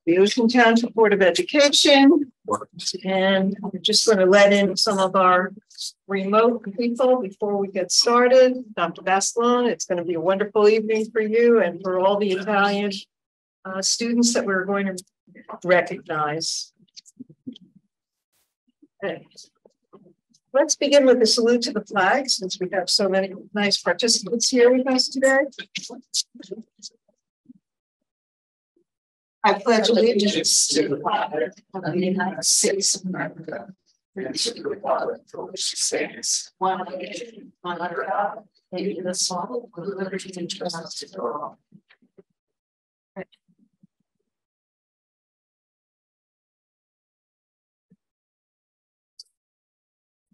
the Ocean Township Board of Education. And we're just going to let in some of our remote people before we get started. Dr. Basilone, it's going to be a wonderful evening for you and for all the Italian students that we're going to recognize. Okay. Let's begin with a salute to the flag, since we have so many nice participants here with us today. I pledge allegiance to the flag of the United States of America, and to the republic for which it stands, one nation, under God, indivisible, with liberty and justice for all.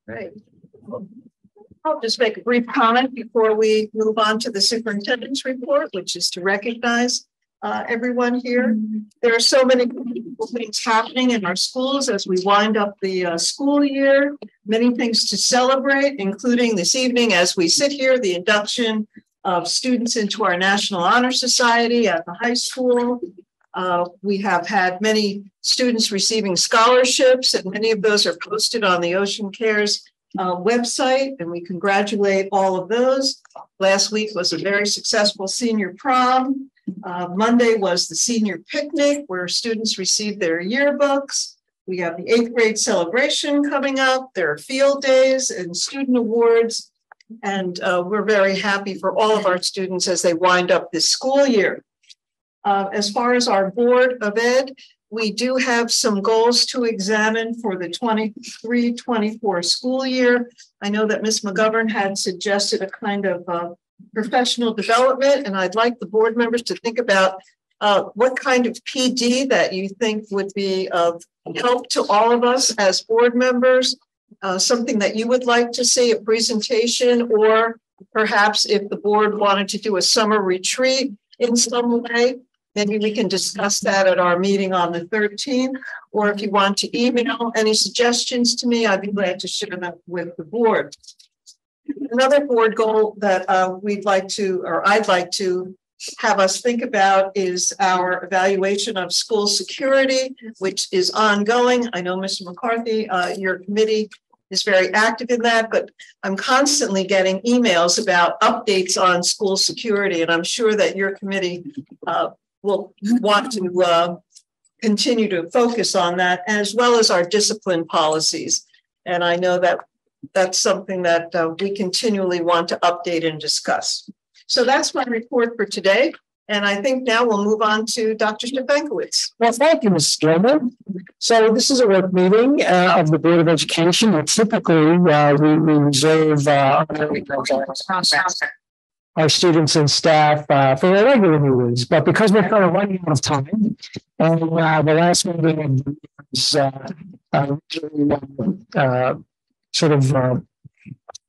Right. I'll just make a brief comment before we move on to the superintendent's report, which is to recognize everyone here. There are so many things happening in our schools as we wind up the school year, many things to celebrate, including this evening as we sit here, the induction of students into our National Honor Society at the high school. We have had many students receiving scholarships, and many of those are posted on the Ocean Cares website, and we congratulate all of those. Last week was a very successful senior prom. Monday was the senior picnic, where students received their yearbooks. We have the 8th grade celebration coming up. There are field days and student awards, and we're very happy for all of our students as they wind up this school year. As far as our Board of Ed, we do have some goals to examine for the 23-24 school year. I know that Ms. McGovern had suggested a kind of professional development, and I'd like the board members to think about what kind of PD that you think would be of help to all of us as board members, something that you would like to see, a presentation, or perhaps if the board wanted to do a summer retreat in some way. Maybe we can discuss that at our meeting on the 13th, or if you want to email any suggestions to me, I'd be glad to share them with the board. Another board goal that we'd like to, or I'd like to have us think about is our evaluation of school security, which is ongoing. I know, Mr. McCarthy, your committee is very active in that, but I'm constantly getting emails about updates on school security, and I'm sure that your committee will want to continue to focus on that, as well as our discipline policies. And I know that that's something that we continually want to update and discuss. So that's my report for today. And I think now we'll move on to Dr. Stefankowitz. Well, thank you, Mrs. Gilmer. So this is a work meeting of the Board of Education. And typically, we reserve our students and staff for their regular meetings. But because we're kind of running out of time, and the last meeting was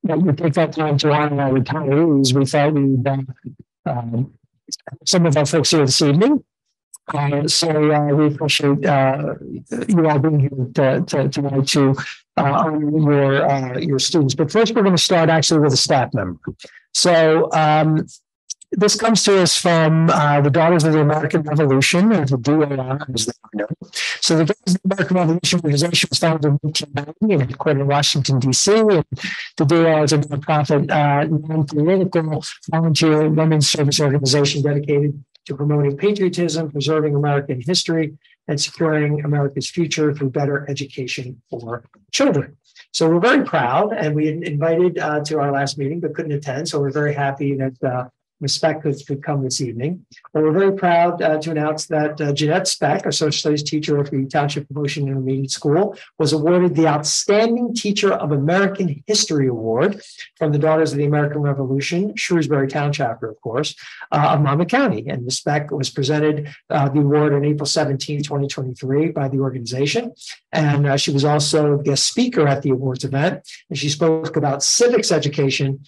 we take that time to honor our retirees, we thought we'd some of our folks here this evening. So we appreciate you all being here tonight to honor your students. But first, we're going to start actually with a staff member. So this comes to us from the Daughters of the American Revolution, or the DAR, as they are known. So the Daughters of the American Revolution organization was founded in 1990 and headquartered in Washington, D.C. And the DAR is a nonprofit, non-political, volunteer women's service organization dedicated to promoting patriotism, preserving American history, and securing America's future through better education for children. So we're very proud, and we invited to our last meeting but couldn't attend. So we're very happy that Ms. Speck could come this evening. But we're very proud to announce that Jeanette Speck, a social studies teacher at the Township Promotion Intermediate School, was awarded the Outstanding Teacher of American History Award from the Daughters of the American Revolution, Shrewsbury Town Chapter, of course, of Monmouth County. And Ms. Speck was presented the award on April 17, 2023 by the organization. And she was also a guest speaker at the awards event. And she spoke about civics education,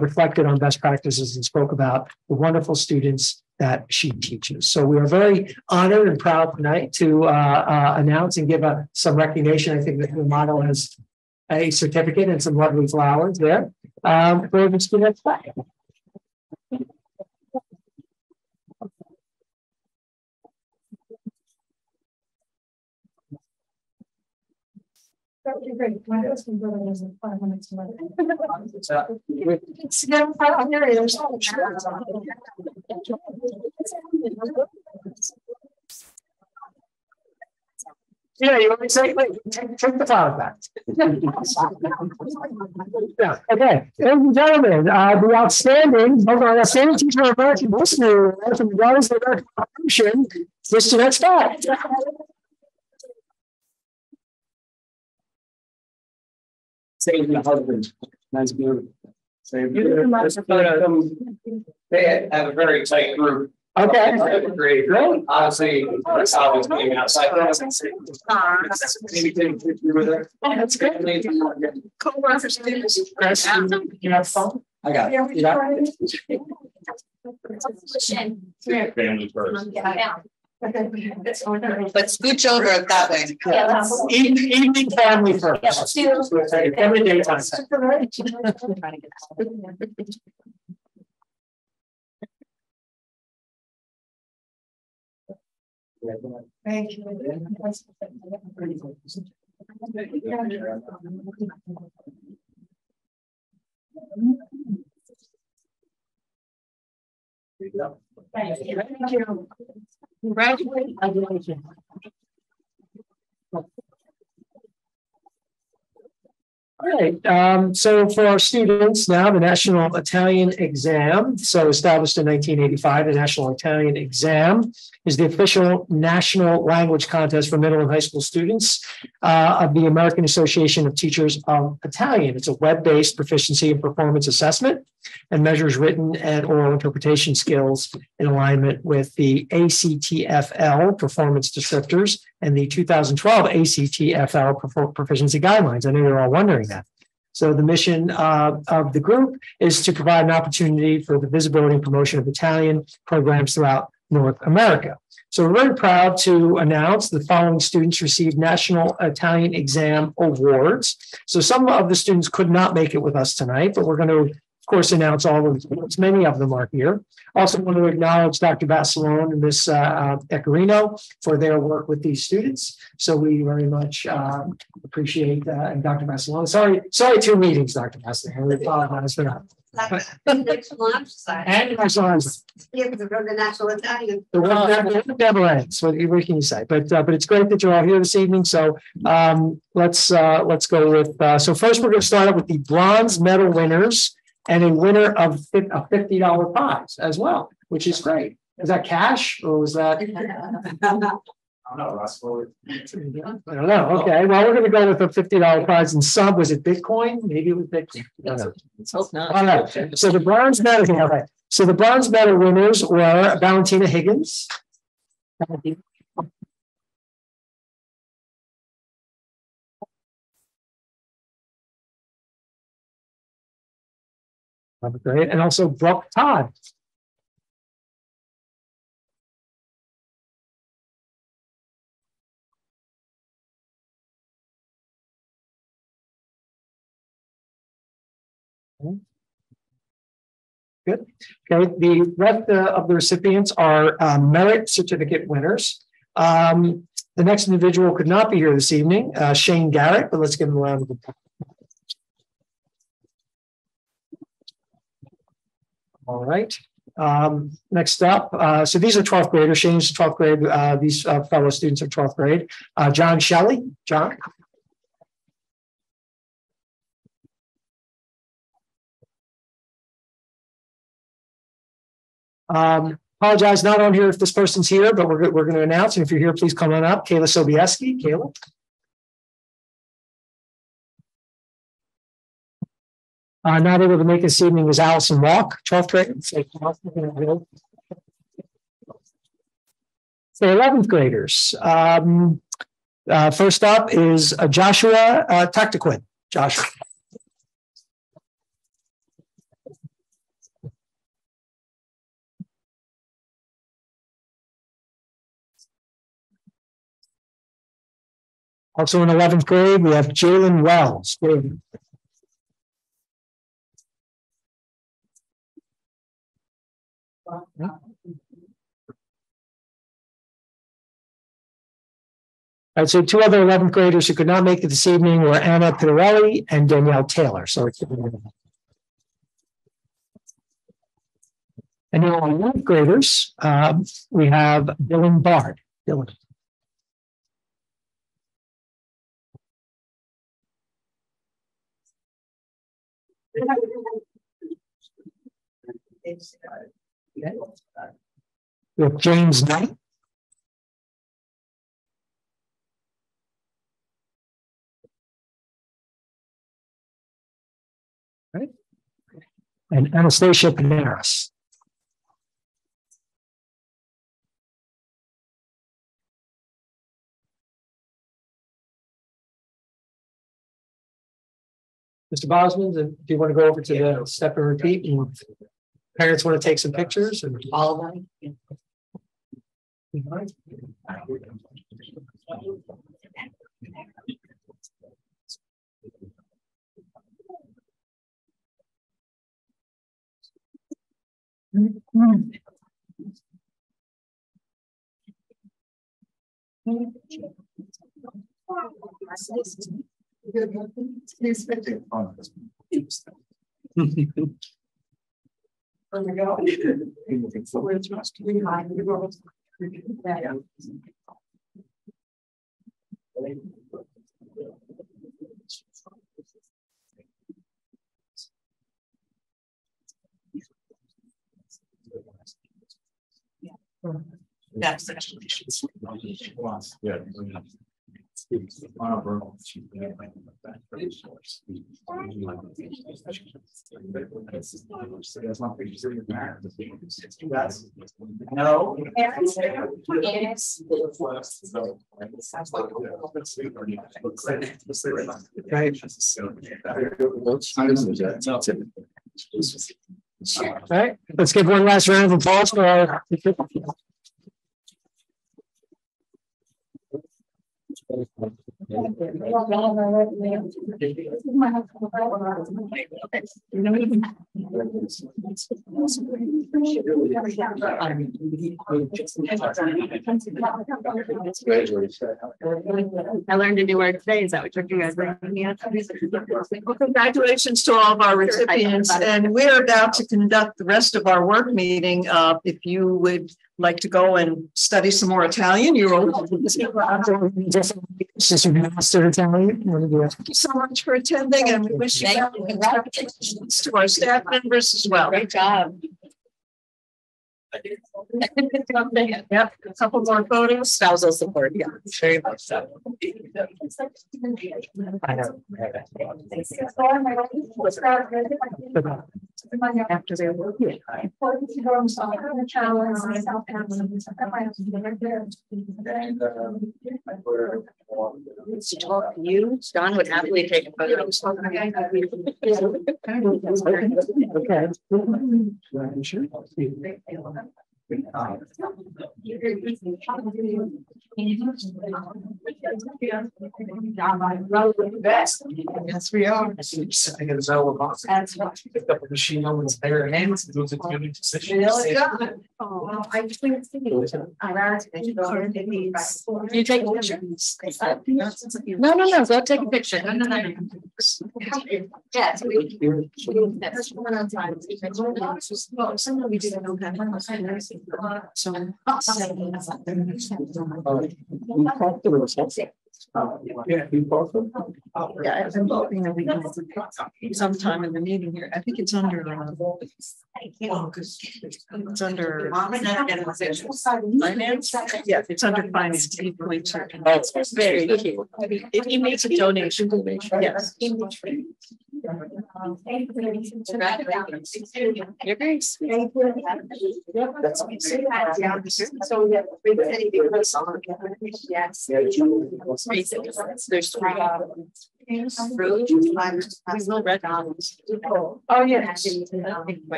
reflected on best practices, and spoke about the wonderful students that she teaches. So we are very honored and proud tonight to announce and give some recognition. I think that the model has a certificate and some lovely flowers there for Ms. Jeanette Speck. That would be great. My husband brother was in 5 minutes away. It's never far here. There's so much. Yeah, you want me to say, wait, take the flowers back. Yeah, okay, ladies and gentlemen, the outstanding teacher of American history from the Daughters of American Revolution, Miss Jeanette Scott. Save the husband. Nice beautiful. Save They have a very tight group. Okay. Great. Great. Honestly, that's how it's being outside. Maybe take a picture with her. Oh, that's good. Co-workers. Chris, you have phone? I got it. You got Family first. But scooch over at that way. Yeah. Evening family first. Every daytime. Thank you. Thank you. Congratulations. All right, so for our students now, the National Italian Exam, so established in 1985, the National Italian Exam is the official national language contest for middle and high school students of the American Association of Teachers of Italian. It's a web-based proficiency and performance assessment and measures written and oral interpretation skills in alignment with the ACTFL performance descriptors and the 2012 ACTFL proficiency guidelines. I know you're all wondering that. So the mission of the group is to provide an opportunity for the visibility and promotion of Italian programs throughout North America. So we're very proud to announce the following students received National Italian Exam Awards. So some of the students could not make it with us tonight, but we're going to, of course, announce all of them. Many of them are here. Also want to acknowledge Dr. Basilone and Ms. Ecarino for their work with these students. So we very much appreciate and Dr. Basilone. Sorry, 2 meetings, Dr. Basilone. We apologize for that. National Lunch Society. And National Yeah, because from the National Italian. The one never ends. What can you say? But it's great that you're all here this evening. So let's go with. So first, we're going to start out with the bronze medal winners and a winner of a $50 prize as well, which is great. Is that cash or was that? I don't know, Russ. I don't know. Okay, well, we're going to go with a $50 prize in sub. Was it Bitcoin? Maybe it was Bitcoin. Let's hope not. All right. So the bronze medal. All right. So the bronze medal winners were Valentina Higgins. Great. And also Brooke Todd. Good. Okay. The rest of the recipients are merit certificate winners. The next individual could not be here this evening, Shane Garrett, but let's give him a round of applause. All right. Next up, so these are 12th graders. Shane's 12th grade. These fellow students are 12th grade. John Shelley. John. Apologize, not on here if this person's here, but we're going to announce. And if you're here, please come on up. Kayla Sobieski. Kayla. Not able to make this evening is Allison Walk, 12th grade. So 11th graders. First up is Joshua Tactiquin. Joshua. Also in 11th grade, we have Jalen Wells. All right, so two other 11th graders who could not make it this evening were Anna Pirelli and Danielle Taylor. So it's and now on 9th graders, we have Dylan Bard. Dylan. We have James Knight. Right. And Anastasia Panaris. Mr. Bosman, if you want to go over to the step and repeat, and parents want to take some pictures and follow them. That's No. All right, let's give one last round of applause for our. I learned a new word today. Is that what you guys are looking at? Well, congratulations to all of our recipients, and we're about to conduct the rest of our work meeting. If you would like to go and study some more Italian, you're welcome. Since you've mastered Italian, Thank you so much for attending, and we wish you congratulations to our staff members as well. Great job. Yep, a couple more photos. Spousal support, yeah, very much so. I know. After their work. You, Don would happily take a photo. Yes, we are. I get a Zella box. Picked up a machine, no one's there, and it was a community position. Oh, I just think it's You take pictures. No, go take a picture. No. Yes. That's one of the times. Well, some of we didn't know that. So. Yeah, you both of them? Yeah, I'm hoping that we can sometime in the meeting here. I think it's under. It's under finance. Yeah, it's under finance. 8.2. That's very cute. If he makes a donation, yes. You're very sweet. There's three. Fruit. Red olives. Oh, yes.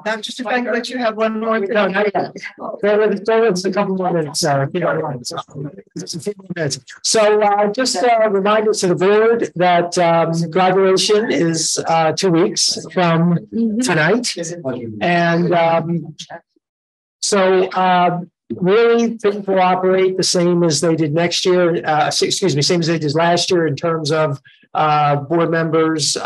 Dr. Stefan, let you have one more. No, not yet. There was a couple more minutes, if you don't mind. Just a few more minutes. So just a reminder to the board that graduation is 2 weeks from tonight. And so really things will operate the same as they did next year. Same as they did last year in terms of board members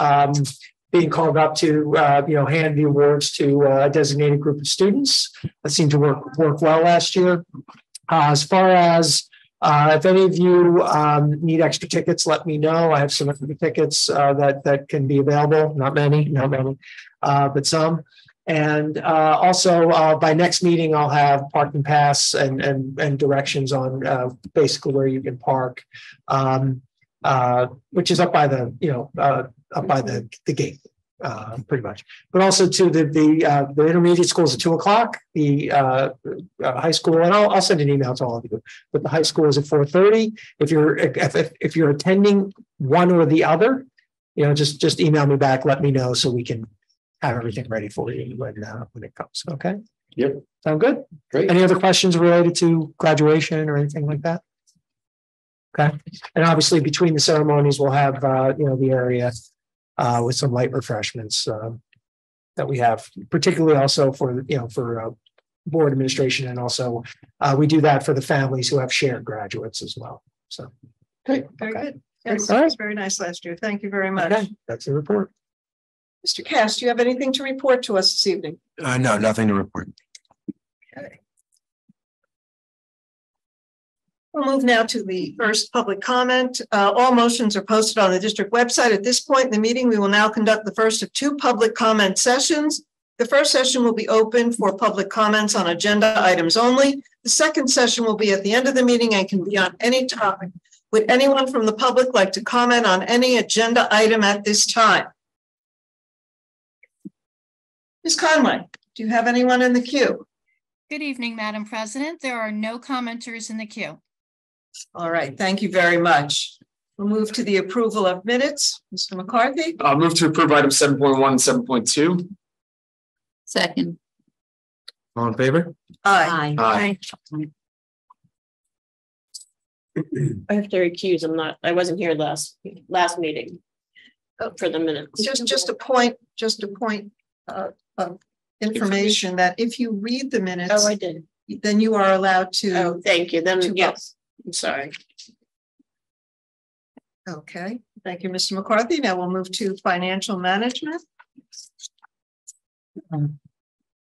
being called up to hand the awards to a designated group of students. That seemed to work well last year. As far as if any of you need extra tickets, let me know. I have some extra tickets that can be available. Not many, but some. And also by next meeting, I'll have parking pass and directions on basically where you can park, which is up by the gate, pretty much. But also to the intermediate schools at 2:00, the high school, and I'll send an email to all of you. But the high school is at 4:30. If you're attending one or the other, just email me back. Let me know so we can have everything ready for you when it comes. Okay. Yep. Sound good? Great. Any other questions related to graduation or anything like that? Okay. And obviously between the ceremonies, we'll have, the area with some light refreshments that we have, particularly also for board administration. And also we do that for the families who have shared graduates as well. So. Great. Very good. Yes, All right. it was very nice last year. Thank you very much. Okay. That's the report. Mr. Cass, do you have anything to report to us this evening? No, nothing to report. Okay. We'll move now to the first public comment. All motions are posted on the district website. At this point in the meeting, we will now conduct the first of 2 public comment sessions. The first session will be open for public comments on agenda items only. The second session will be at the end of the meeting and can be on any topic. Would anyone from the public like to comment on any agenda item at this time? Ms. Conway, do you have anyone in the queue? Good evening, Madam President. There are no commenters in the queue. All right, thank you very much. We'll move to the approval of minutes. Mr. McCarthy? I'll move to approve items 7.1 and 7.2. Second. All in favor? Aye. Aye. I have to recuse. I wasn't here last meeting for the minutes. Just a point of information that if you read the minutes. Oh, I did. Then you are allowed to. Oh, thank you. Then, to yes, I'm sorry. Okay, thank you, Mr. McCarthy. Now we'll move to financial management.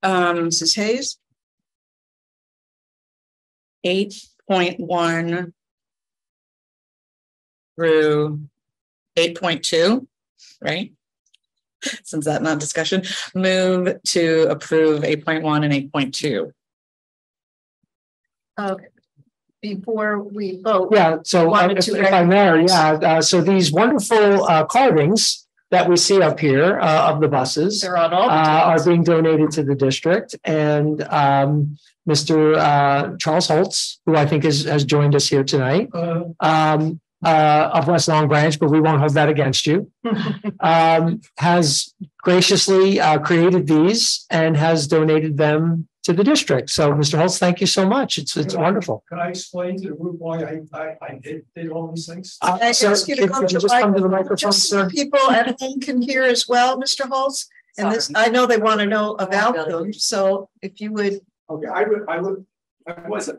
Mrs. Hayes. 8.1 through 8.2, right? Since that's not discussion, move to approve 8.1 and 8.2. Okay. Before we vote. Yeah, so if I may, so these wonderful carvings that we see up here of the buses They're on all the are being donated to the district. And Mr. Charles Holtz, who I think has joined us here tonight, of West Long Branch, but we won't hold that against you, has graciously created these and has donated them to the district. So, Mr. Holtz, thank you so much. It's wonderful. Can I explain to the group why I did all these things? Sir, could you just come to the microphone, sir? People at home can hear as well, Mr. Holtz. And this, I know they want to know about them. So if you would. Okay, I was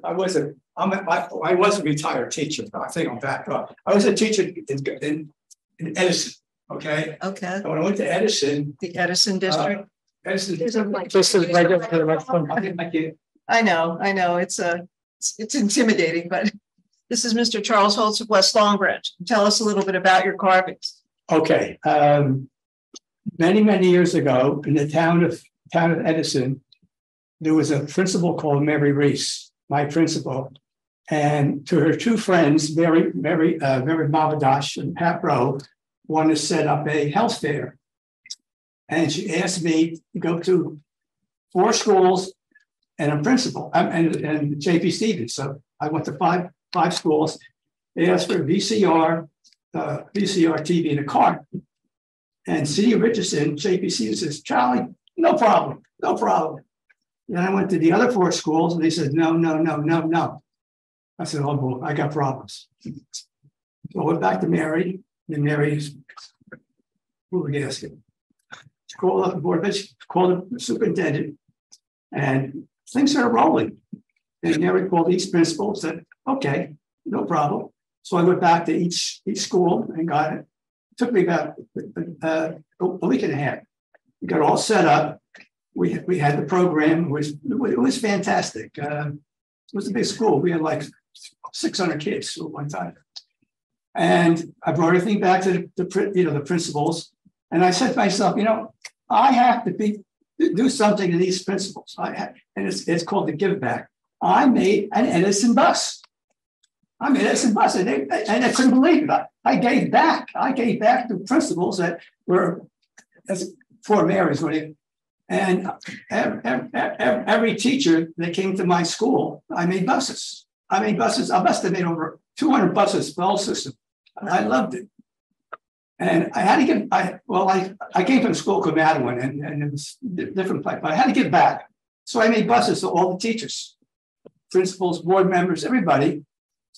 a retired teacher. I think I'm back up. I was a teacher in Edison. Okay. Okay. And when I went to Edison, the Edison district. Edison. This is right up to the microphone. I know. It's intimidating, but this is Mr. Charles Holtz of West Long Branch. Tell us a little bit about your carvings. Okay. Many years ago, in the town of Edison, there was a principal called Mary Reese, my principal, and to her 2 friends, Mary Maladash and Pat Rowe, wanted to set up a health fair. And she asked me to go to 4 schools and a principal and JP Stevens. So I went to five schools. They asked for a VCR TV and a cart. And C. Richardson, JP Stevens says, Charlie, no problem. Then I went to the other 4 schools and they said, no. I said, oh, boy, I got problems. So I went back to Mary, and Mary's asking. She called up the board, she called the superintendent, and things started rolling. And Mary called each principal, said, okay, no problem. So I went back to each school and got it. It took me about a week and a half. We got all set up. We had the program. It was fantastic. It was a big school. We had like 600 kids at one time. And I brought everything back to the principals. And I said to myself, I have to do something to these principals. And it's called the give back. I made an Edison bus. And they couldn't believe it. I gave back. To principals that were Fort Mary's. And every teacher that came to my school, I made buses. I must have made over 200 buses for the whole system. I loved it. And I had to give, I came from a school called Madeline, and it was a different place, but I had to give back. So I made buses to all the teachers, principals, board members, everybody.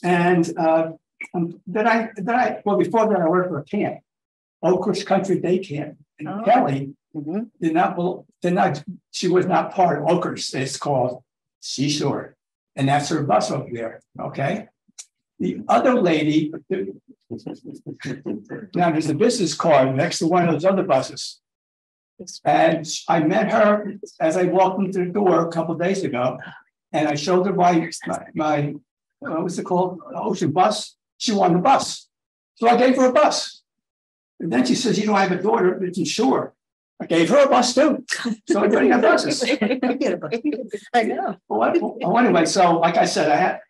And before that, I worked for a camp, Oakhurst Country Day Camp. And Kelly she was not part of Oakhurst. It's called Seashore. And that's her bus over there. Okay. The other lady, now there's a business card next to one of those other buses. And I met her as I walked into the door a couple of days ago. And I showed her my what's it called? Ocean bus. She wanted a bus. So I gave her a bus. And then she says, I have a daughter that's in Shore. I gave her a bus too. So everybody got buses. I know. Well, anyway, so like I said,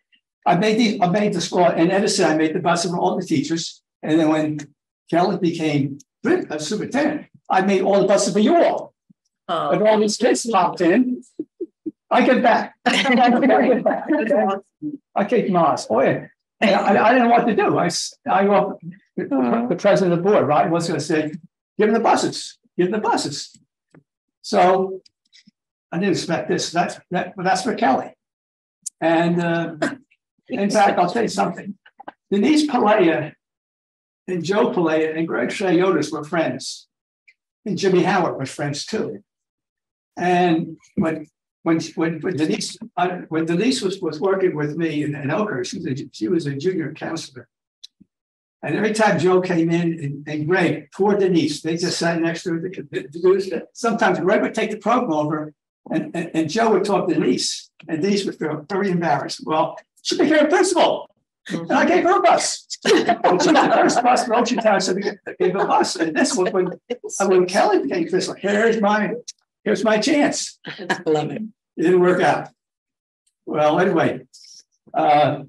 I made the school in Edison. I made the buses for all the teachers. And then when Kelly became superintendent, I made all the buses for you all. And all these kids popped in. I get back. I kicked Mars. Oh, yeah. I didn't know what to do. I walked the president of the board, right? Was going to say, give them the buses. Give them the buses. So I didn't expect this. But that's for Kelly. And in fact, I'll tell you something. Denise Palaia and Joe Palaia and Greg Shayotis were friends. And Jimmy Howard was friends too. And when Denise was working with me in Oakhurst, she was a junior counselor. And every time Joe came in and Greg, poor Denise, they just sat next to her. Sometimes Greg would take the program over and Joe would talk to Denise. And Denise would feel very embarrassed. Well, she became a principal. And I gave her a bus. She was the first bus in Ocean Town, so I gave her a bus. And this was when Kelly became principal. Here's my chance. I love it. It didn't work out. Well, anyway, the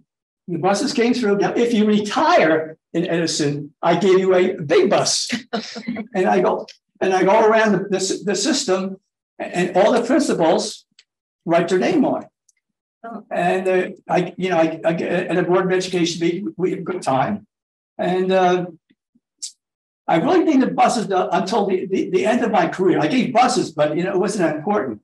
buses came through. Now, if you retire in Edison, I gave you a big bus. and I go around the system, and all the principals write their name on it. And I at a board of education meeting, we had a good time. And I really needed buses until the end of my career. I gave buses, but it wasn't that important.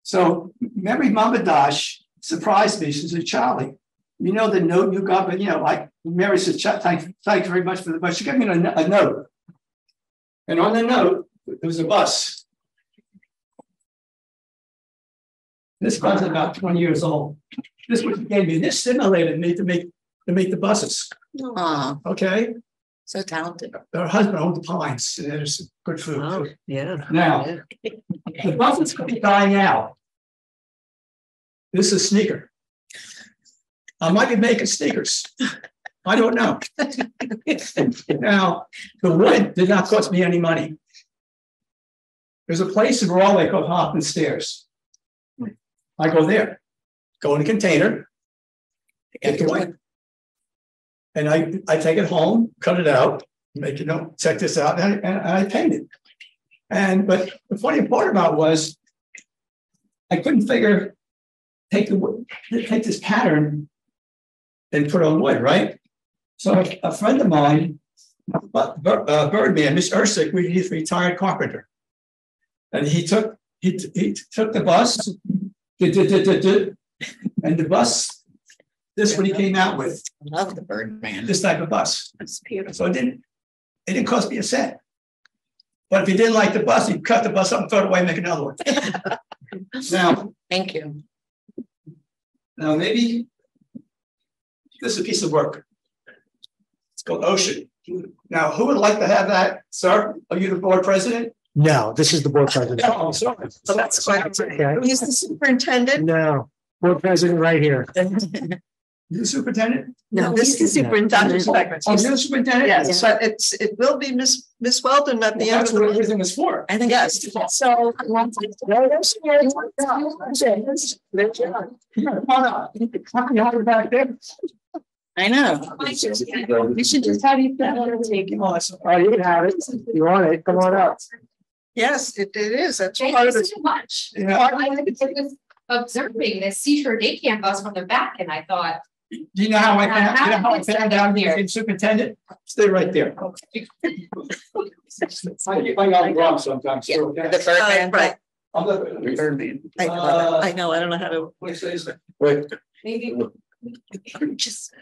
So Mary Mamadash surprised me. She said, Charlie, the note you got, but like Mary said, thank you very much for the bus. She gave me a note. And on the note, there was a bus. This bus is about 20 years old. This is what she gave me. This stimulated me to make the buses. Aww. Okay. So talented. Her husband owned the Pines. And there's good food. Oh, yeah. Now, the buses could be dying out. This is a sneaker. I might be making sneakers. I don't know. Now, the wood did not cost me any money. There's a place in Raleigh called Hoffman Stairs. I go there, go in a container, get the wood. And I take it home, cut it out, make check this out, and I paint it. But the funny part about it was I couldn't figure take this pattern and put on wood, right? So a friend of mine, Birdman, Miss Ursick, he's a retired carpenter, and he took the bus, and the bus. This is what he came out with. I love the Birdman. This type of bus. It's beautiful. So it didn't cost me a cent. But if you didn't like the bus, you cut the bus up and throw it away and make another one. Now, thank you. Now, maybe this is a piece of work. It's called Ocean. Now, who would like to have that, sir? Are you the board president? No, this is the board president. Oh, sorry. So that's quite Okay. He's the superintendent. No, board president right here. You the superintendent? No, this is superintendent. Oh, you're the superintendent? Yes, but it will be Miss Weldon at the end That's of what the. everything is for. I think Yes, so. Come on up. How can you hold it back there? I know. We should just have you. Oh, you can have it. You want it? Come on up. Yes, it is. That's Thank part you of it. so much. Yeah. I was observing the Seashore Day Camp bus from the back and I thought, Do you know how I found out you became superintendent? Stay right there. I get my own wrong sometimes. Yeah, so, okay? the Birdman. Right. I'm the Birdman. I know. I don't know how to. What is it? Wait. maybe Just.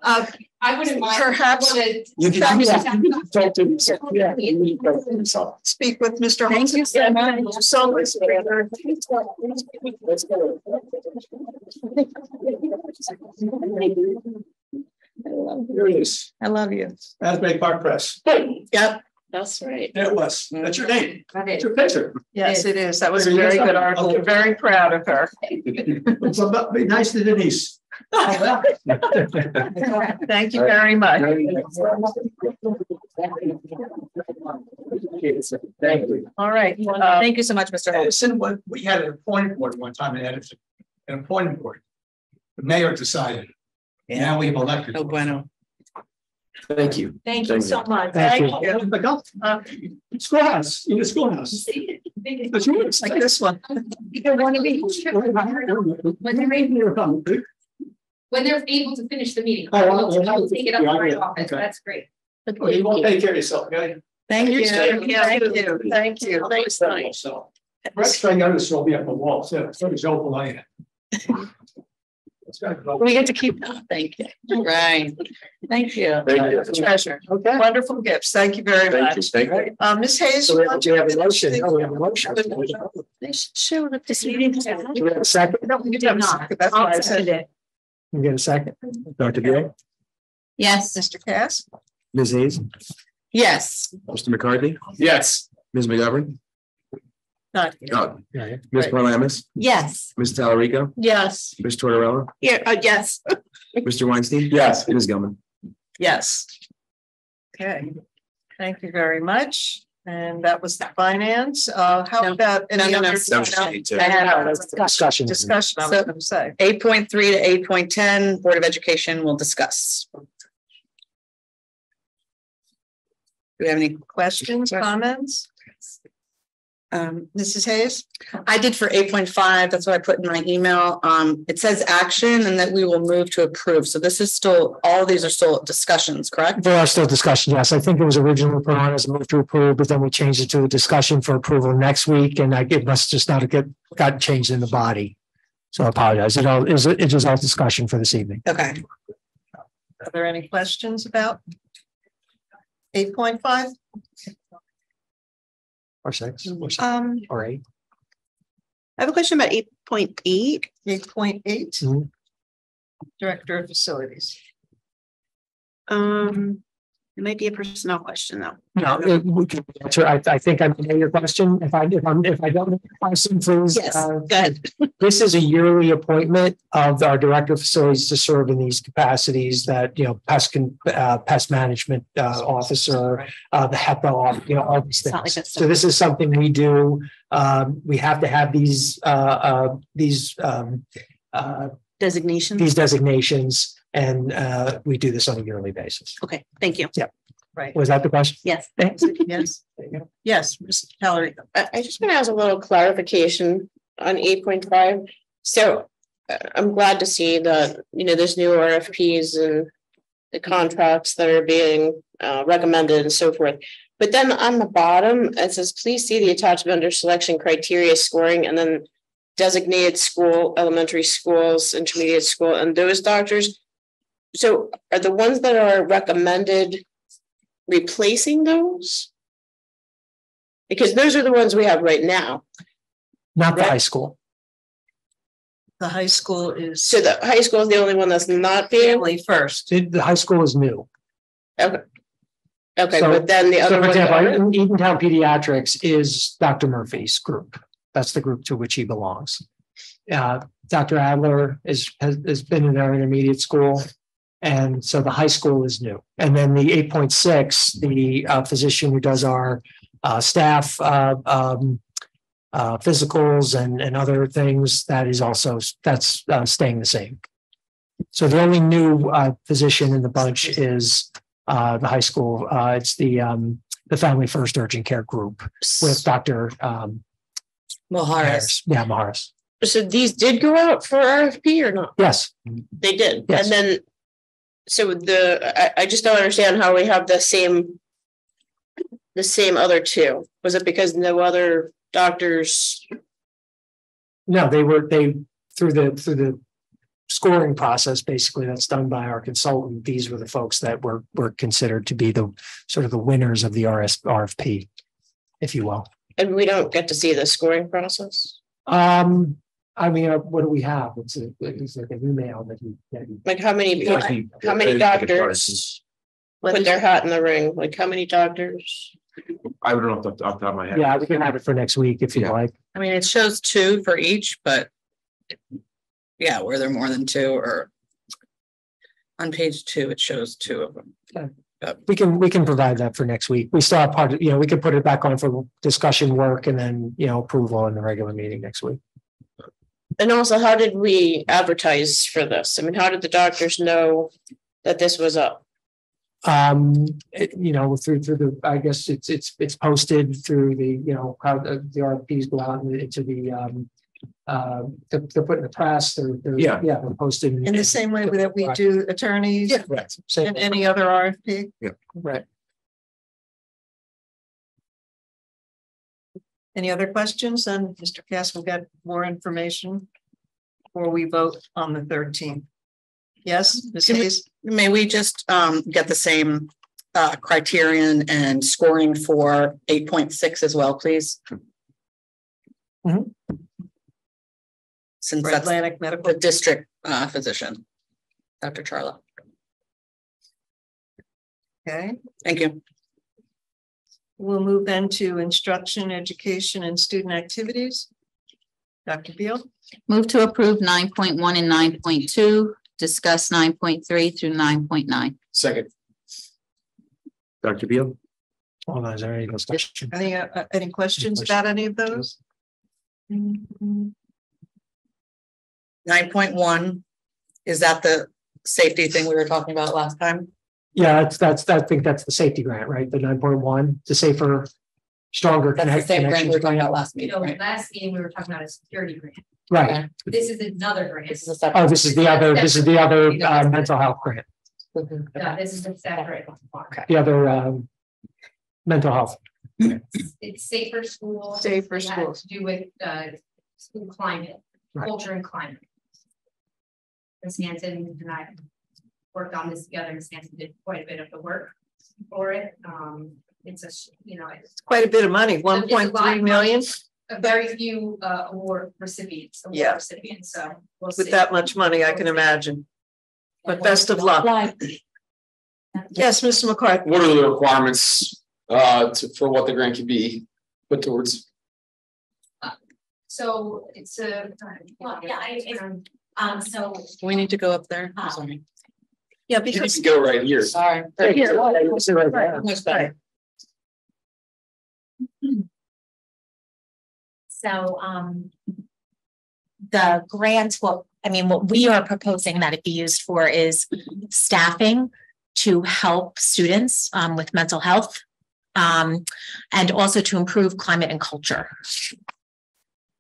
I wouldn't mind. Perhaps- You can talk to me. Speak with Mr. Thank you so much. So much. Here it is. I love you. Asbury Park Press. Yep, that's right. There it was. That's your name. That That's is. your picture. Yes, it is. That was a There you very go. good article. Okay. Very proud of her. So be nice to Denise. Thank you very much. Thank you. All right. Thank you so much, Mr. Holt. Edison, we had an appointed board one time in Edison, an appointed board. The mayor decided. Now we've elected. Oh, bueno. Thank you. Thank you so much. Thank you. Schoolhouse, in the schoolhouse. That's yours. Like this one. When they're able to finish the meeting. Oh, I'll take it up in my okay. office. Okay. That's great. Well, you won't take care of yourself, okay? Thank you. Thank you. Thank you. Thanks, so. Rex trying to throw me up the wall, so does Opalina. We get to keep that. Thank you. Right. Thank you. Thank you. Treasure. Okay. Wonderful gifts. Thank you very Thank you. much. Thank you. Ms. Hayes. So you want we have a to- motion. Oh, we have a motion. They should show up this meeting. Do we have a second? No, we did not. That's why I said it. You get a second? Dr. Buell, Yes. Mr. Cass? Ms. Hayes, Yes. Mr. McCarthy, Yes. Ms. McGovern, Not. Yeah. Ms. Paralamas, Yes. Ms. Tallarico, Yes. Ms. Tortorella, Yeah, yes. Mr. Weinstein. Yes. Ms. Gilman. Yes. Okay. Thank you very much. And that was the finance. How No. about any No, no, no. other? That was just me too. I had No, a that's Discussion. Discussion, I was going to say. 8.3 to 8.10, Board of Education will discuss. Do we have any? Questions, comments? Mrs. Hayes? I did for 8.5. That's what I put in my email. It says action and that we will move to approve. So this is still, all of these are still discussions, correct? There are still discussions, yes. I think it was originally put on as a move to approve, but then we changed it to a discussion for approval next week, and it must just not have got changed in the body. So I apologize. It is all discussion for this evening. Okay. Are there any questions about 8.5? Or six, or eight. I have a question about 8.8. 8.8? Mhm. Director of Facilities. It might be a personnel question though. No, we can answer. I think I know your question. If I don't know the question, please. Yes, go ahead. This is a yearly appointment of our director of facilities to serve in these capacities that, pest management officer, the HEPA, all these It's not like things. that's So this is something we do. We have to have these designations, and we do this on a yearly basis. Okay, thank you. Right. Was that the question? Yes. Yes. Yes, Mr. Tallarico. I just want to ask a little clarification on 8.5. So I'm glad to see that, there's new RFPs and the contracts that are being recommended and so forth. But then on the bottom, it says, please see the attached vendor selection criteria scoring, and then designated school, elementary schools, intermediate school, and those doctors. So are the ones that are recommended replacing those? Because those are the ones we have right now. Not the Right. high school. The high school is So the high school is the only one that's not being, family first. The high school is new. okay, So- but then the So other for one. example, Eatontown Pediatrics is Dr. Murphy's group. That's the group to which he belongs. Dr. Adler has been in our intermediate school. And so the high school is new. And then the 8.6, the physician who does our staff physicals and other things, that's staying the same. So the only new physician in the bunch is the high school. It's the Family First Urgent Care group with Dr. Moharis. Yeah, Maharis. So these did go out for RFP or not? Yes. They did. Yes. And then, so I just don't understand how we have the same other two. Was it because no other doctors? No, they through the scoring process, basically that's done by our consultant. These were the folks that were considered to be the sort of the winners of the RFP, if you will. And we don't get to see the scoring process? I mean, what do we have? It's like an email that you. Like how many doctors put their hat in the ring? Like how many doctors? I don't know off the top of my head. Yeah, we can have it for next week if you Yeah. like. I mean, it shows 2 for each, but yeah, were there more than 2 or on page 2, it shows 2 of them. We can provide that for next week. We still have part of, we could put it back on for discussion work and then, approval in the regular meeting next week. And also, how did we advertise for this? I mean, how did the doctors know that this was up? Through the, I guess it's posted through the, how the RFPs go out into the, they're put in the press, they're they're posted. In the same way that we do attorneys Yeah, right. Same and any other RFP. right. Any other questions? Then Mr. Cass will get more information before we vote on the 13th. Yes, Ms. Hayes? May we just get the same criterion and scoring for 8.6 as well, please? Mhm. Since For that's Atlantic Medical. the district physician, Dr. Charla. Okay, Thank you. we'll move then to instruction, education, and student activities. Dr. Beal? Move to approve 9.1 and 9.2, discuss 9.3 through 9.9. Second. Dr. Beal? Hold on, is there any discussion? Any questions about any of those? 9.1, is that the safety thing we were talking about last time? Yeah, that's I think that's the safety grant, right? The 9.1, the safer, stronger. That's the same grant we were talking about last You meeting, know, right? last meeting, we were talking about a security grant. Right. This is another grant. This is a separate. Oh, this is the other mental health grant, Yeah, this is a separate. Okay. the other mental health. It's safer schools. Safer It has schools. To do with school climate, Right. culture and climate. Ms. Hanson and I worked on this together. Ms. Hanson did quite a bit of the work for it. It's it's Quite a bit of money, 1.3 million a very few award recipients. Yeah. Recipients, so we'll with see. that much money, I can imagine. But best of luck. Yes, Mr. McCarthy. What are the requirements for what the grant can be put towards? So it's a. Well, yeah, so. We need to go up there. I'm sorry. Yeah, You because can go right here. Sorry. Here. Right. Much better. So, the grant, what we are proposing that it be used for is staffing to help students with mental health and also to improve climate and culture.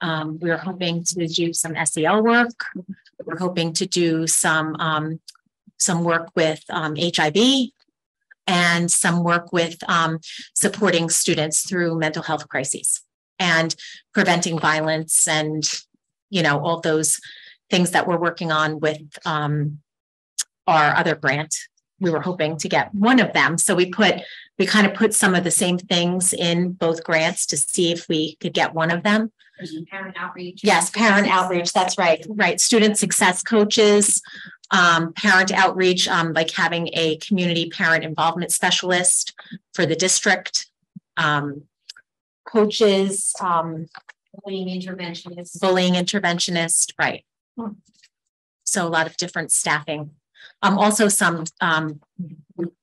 We're hoping to do some SEL work. We're hoping to do some work with HIV and some work with supporting students through mental health crises and preventing violence and, all those things that we're working on with our other grant. We were hoping to get one of them. So we kind of put some of the same things in both grants to see if we could get one of them. Parent outreach. Yes, parent outreach, that's right, right. Student success coaches, parent outreach, like having a community parent involvement specialist for the district. Coaches, Bullying interventionist. bullying interventionist, right. So a lot of different staffing. Also some,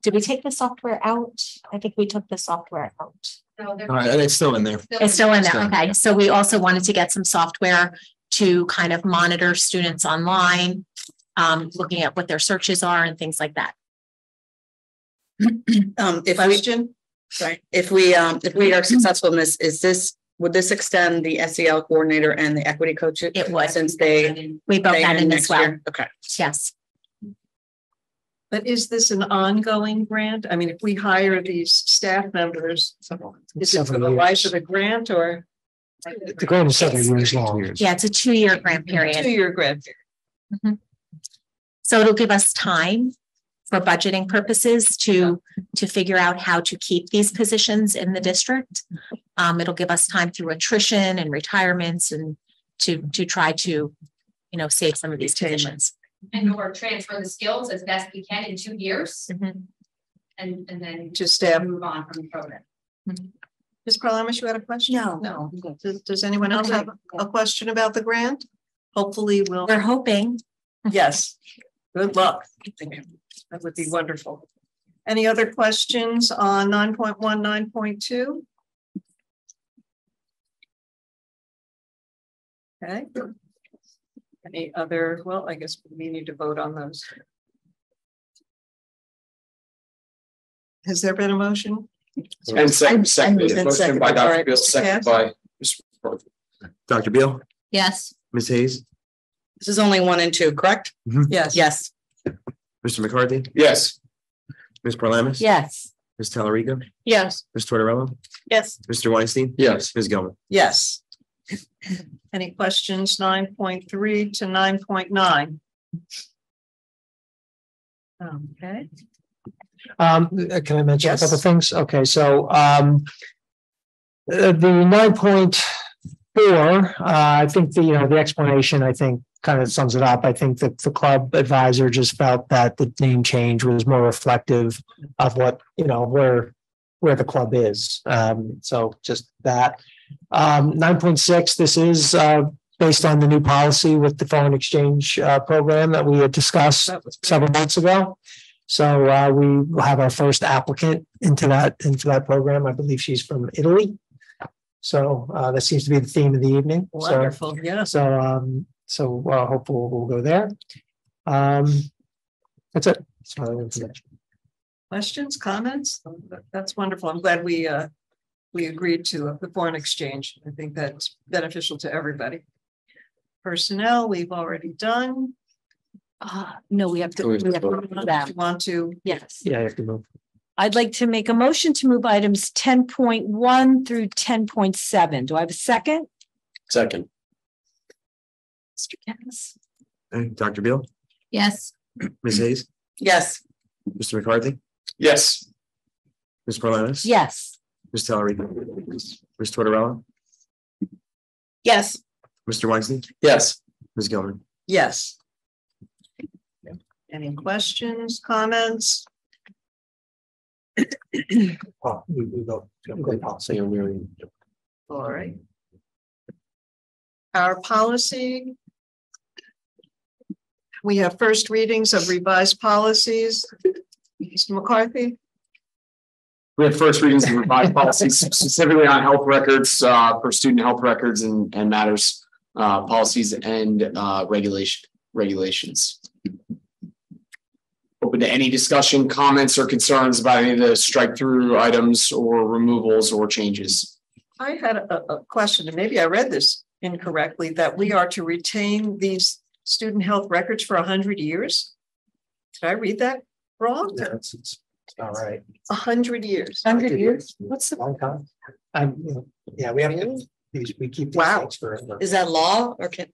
did we take the software out? I think we took the software out. No, they're- It's still in there. It's still in there, Still. okay. So we also wanted to get some software to kind of monitor students online, looking at what their searches are and things like that. If we are successful in this, would this extend the SEL coordinator and the equity coach? It would. Since they. We built that in as next well. year? Okay. Yes. But is this an ongoing grant? I mean, if we hire these staff members, is it for the life of the grant or? The grant is 7 years long. Yeah, it's a 2-year grant period. 2-year grant. So it'll give us time for budgeting purposes to figure out how to keep these positions in the district. It'll give us time through attrition and retirements and to try to, save some of these positions. And or transfer the skills as best we can in 2 years. Mhm. And then Just move on from the program. Ms. Parlamas, you had a question? No. Does anyone else have a question about the grant? Hopefully we'll. We're hoping. Yes. Good luck. That would be wonderful. Any other questions on 9.1, 9.2? Okay. Any other, well, I guess we need to vote on those. Has there been a motion? And second, And motion by seconded, all Dr. right. Beal, second Yes. by Mr. McCarthy. Dr. Beal, Yes. Ms. Hayes, This is only 1 and 2, correct? Yes. Yes. Mr. McCarthy? Yes. Ms. Parlamas? Yes. Ms. Tallarico? Yes. Ms. Tortorella? Yes. Mr. Weinstein? Yes. Ms. Gilman? Yes. Any questions, 9.3 to 9.9? Okay. Can I mention a Yes. couple of things? Okay, so the 9.4, I think the explanation, I think, kind of sums it up. I think that the club advisor just felt that the name change was more reflective of what, where the club is. So just that. 9.6, this is based on the new policy with the foreign exchange program that we had discussed several months ago. So we will have our first applicant into that program. I believe she's from Italy. So that seems to be the theme of the evening. Wonderful, yes. So hopefully we'll go there. That's it. Questions, comments? That's wonderful. I'm glad we agreed to the foreign exchange. I think that's beneficial to everybody. Personnel, we've already done. No, we have to. We have to move Do them. you want to? Yes. Yeah, you have to move. I'd like to make a motion to move items 10.1 through 10.7. Do I have a second? Second. Mr. Kennis? Dr. Beal, Yes. Ms. Hayes, Yes. Mr. McCarthy? Yes. Ms. Parlamas? Yes. Ms. Tallarico? Ms. Tortorella? Yes. Mr. Weinstein? Yes. Ms. Gilman? Yes. Any questions, comments? We go policy. All right. Our policy. We have first readings of revised policies. Mr. McCarthy? We have first readings of revised policies specifically on health records, for student health records and matters, policies and regulations. Open to any discussion, comments, or concerns about any of the strike through items or removals or changes. I had a question, and maybe I read this incorrectly, that we are to retain these student health records for 100 years. Did I read that wrong? It's all right. 100 years. 100 years? What's the long time? Yeah, we have we keep these Wow. things forever. Is that law or can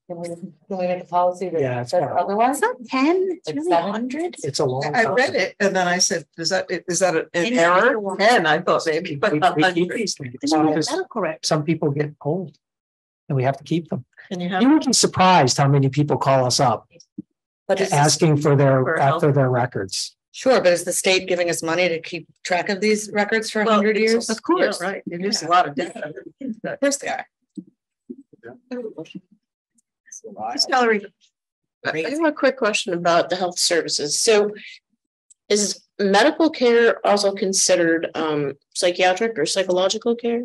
we make a policy that Yeah, it's says fine. otherwise? 10, it's Like really 7? 100. It's a long time. I read it and then I said, is that an error? And I thought maybe, but We keep 100. these things. That'll correct. Some people get old. and we have to keep them. And you have. You would be surprised how many people call us up But is this- asking for For help. their records. Sure, but is the state giving us money to keep track of these records for Well, 100 years? Of course, right. It is a lot of data. Of course they are. Ms. Valerie, I have a quick question about the health services. So is medical care also considered psychiatric or psychological care?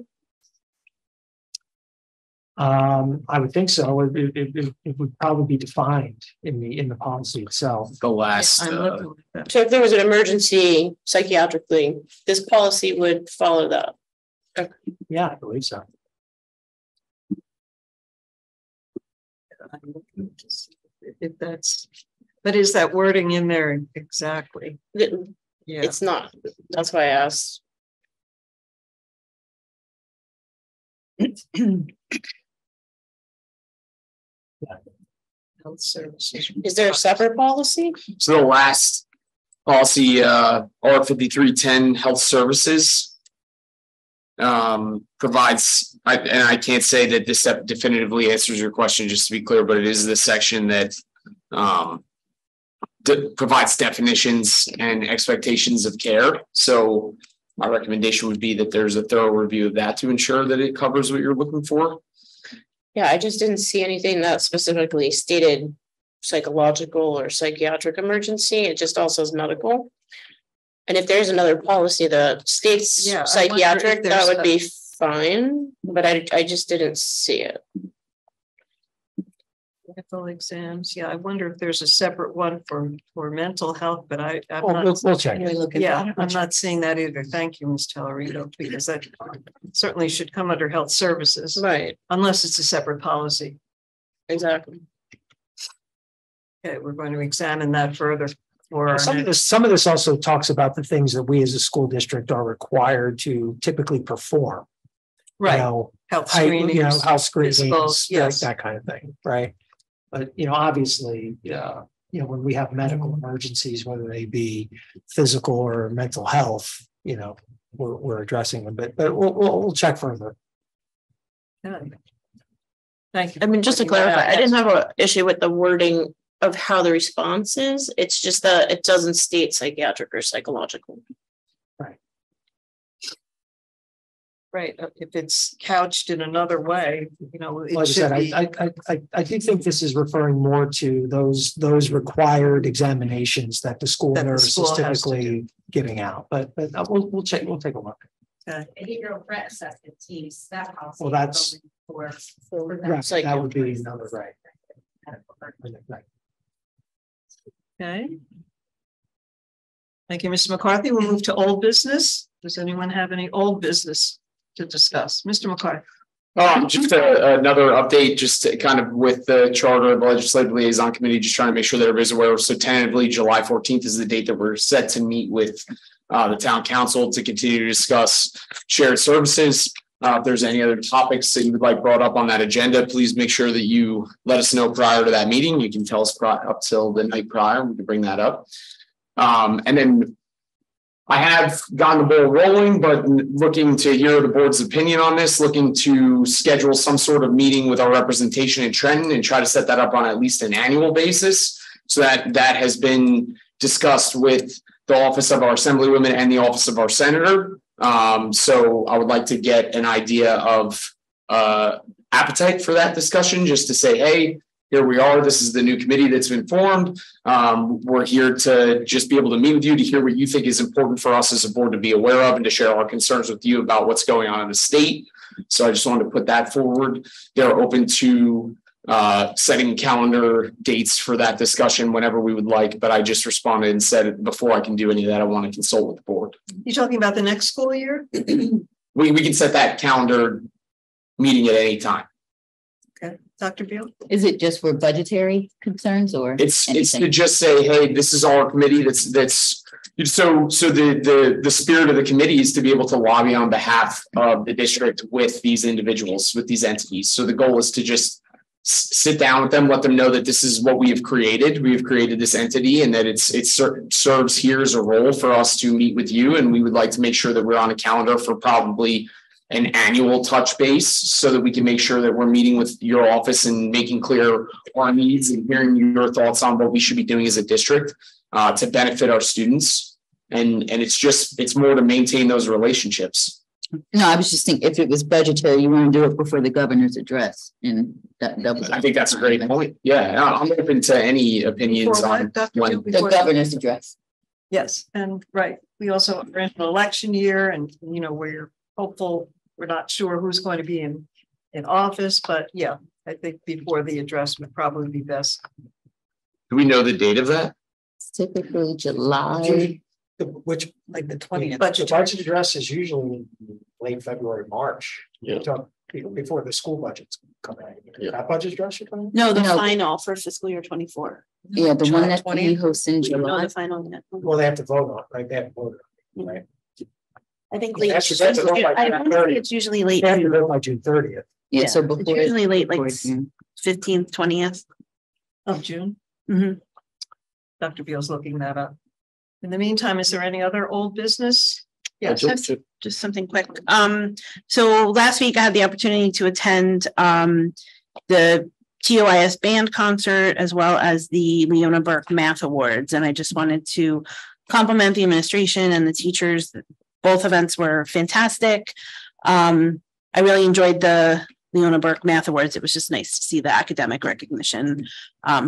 I would think so. It would probably be defined in the policy itself. The last, I'm looking at that. So if there was an emergency psychiatrically, this policy would follow that. Yeah, I believe so. I'm looking to see if that's, but is that wording in there exactly? Yeah. It's not. That's why I asked. Health services. Is there a separate policy? so the last policy, R 5310 Health Services. Provides, and I can't say that this definitively answers your question, just to be clear, but it is the section that provides definitions and expectations of care. So my recommendation would be that there's a thorough review of that to ensure that it covers what you're looking for. Yeah, I just didn't see anything that specifically stated psychological or psychiatric emergency. It just all says medical. And if there's another policy that states Yeah, I wonder psychiatric, if that there's would be fine, but I just didn't see it. Medical exams. Yeah, I wonder if there's a separate one for mental health, but I'm not. We'll check. Can we look at Yeah, that? I'm not seeing that either. Thank you, Ms. Tellerito, because that certainly should come under health services, Right, unless it's a separate policy. exactly. Okay, we're going to examine that further. For our Some of next- this also talks about the things that we as a school district are required to typically perform. You Right, know, health health screenings. screenings, yes. that kind of thing, right? But, obviously, when we have medical emergencies, whether they be physical or mental health, we're addressing them, but we'll check further. Okay. Thank you. I mean, just to clarify, I didn't have an issue with the wording of how the response is. It's just that it doesn't state psychiatric or psychological. Right, if it's couched in another way, Like it I should said, be. I do think this is referring more to those required examinations that the school That the nurse school is has to typically giving out, but we'll take a look. Behavioral threat assessment teams, that policy. Well, that's- For Right, that would be another right. Right. Okay. Thank you, Mr. McCarthy. We'll move to old business. Does anyone have any old business to discuss? Mr. McCarthy. Just another update, just to kind of with the charter of the legislative liaison committee, just trying to make sure that everybody's aware. So tentatively, July 14th is the date that we're set to meet with the town council to continue to discuss shared services. If there's any other topics that you would like brought up on that agenda, please make sure that you let us know prior to that meeting. You can tell us up till the night prior. We can bring that up. And then I have gotten the ball rolling, but looking to hear the board's opinion on this, looking to schedule some sort of meeting with our representation in Trenton and try to set that up on at least an annual basis. So that has been discussed with the office of our assemblywoman and the office of our senator. So I would like to get an idea of appetite for that discussion, just to say, hey, here we are. This is the new committee that's been formed. We're here to just be able to meet with you to hear what you think is important for us as a board to be aware of and to share our concerns with you about what's going on in the state. So I just wanted to put that forward. They're open to setting calendar dates for that discussion whenever we would like, but I just responded and said before I can do any of that, I want to consult with the board. You talking about the next school year? We can set that calendar meeting at any time. Okay, Dr. Beal? Is it just for budgetary concerns or? It's to anything? just say, hey, this is our committee that's so the spirit of the committee is to be able to lobby on behalf of the district with these individuals, with these entities. So the goal is to just sit down with them, let them know that this is what we have created. We have created this entity and that it serves here as a role for us to meet with you. And we would like to make sure that we're on a calendar for probably an annual touch base so that we can make sure that we're meeting with your office and making clear our needs and hearing your thoughts on what we should be doing as a district to benefit our students. And it's more to maintain those relationships. No, I was just thinking if it was budgetary, you want to do it before the governor's address, and that was. I think that's a great point. Yeah, I'm open to any opinions on when the governor's address. Yes, and right, we also are in an election year, and we're hopeful. We're not sure who's going to be in office, but yeah, I think before the address would probably be best. Do we know the date of that? It's typically July. Which like the 20th. the budget address is usually late February, March. Yeah. Before the school budgets come out. Yeah. That budget address you're coming? No, the No. final for fiscal year 24. Yeah, the one that 20th. we host in No, July. the final yet. Well, they have to vote on it, right? They have to vote on it, right? I think late- That's- that's a vote by I June want to 30th. say it's usually late. They have to June. vote by June 30th. Yeah, so It's before. usually late, like before June. 15th, 20th. Of June. Mhm. Dr. Beal's looking that up. In the meantime, is there any other old business? Yes. Just something quick. So last week I had the opportunity to attend the TOIS band concert as well as the Leona Burke Math Awards. And I just wanted to compliment the administration and the teachers. Both events were fantastic. I really enjoyed the Leona Burke Math Awards. It was just nice to see the academic recognition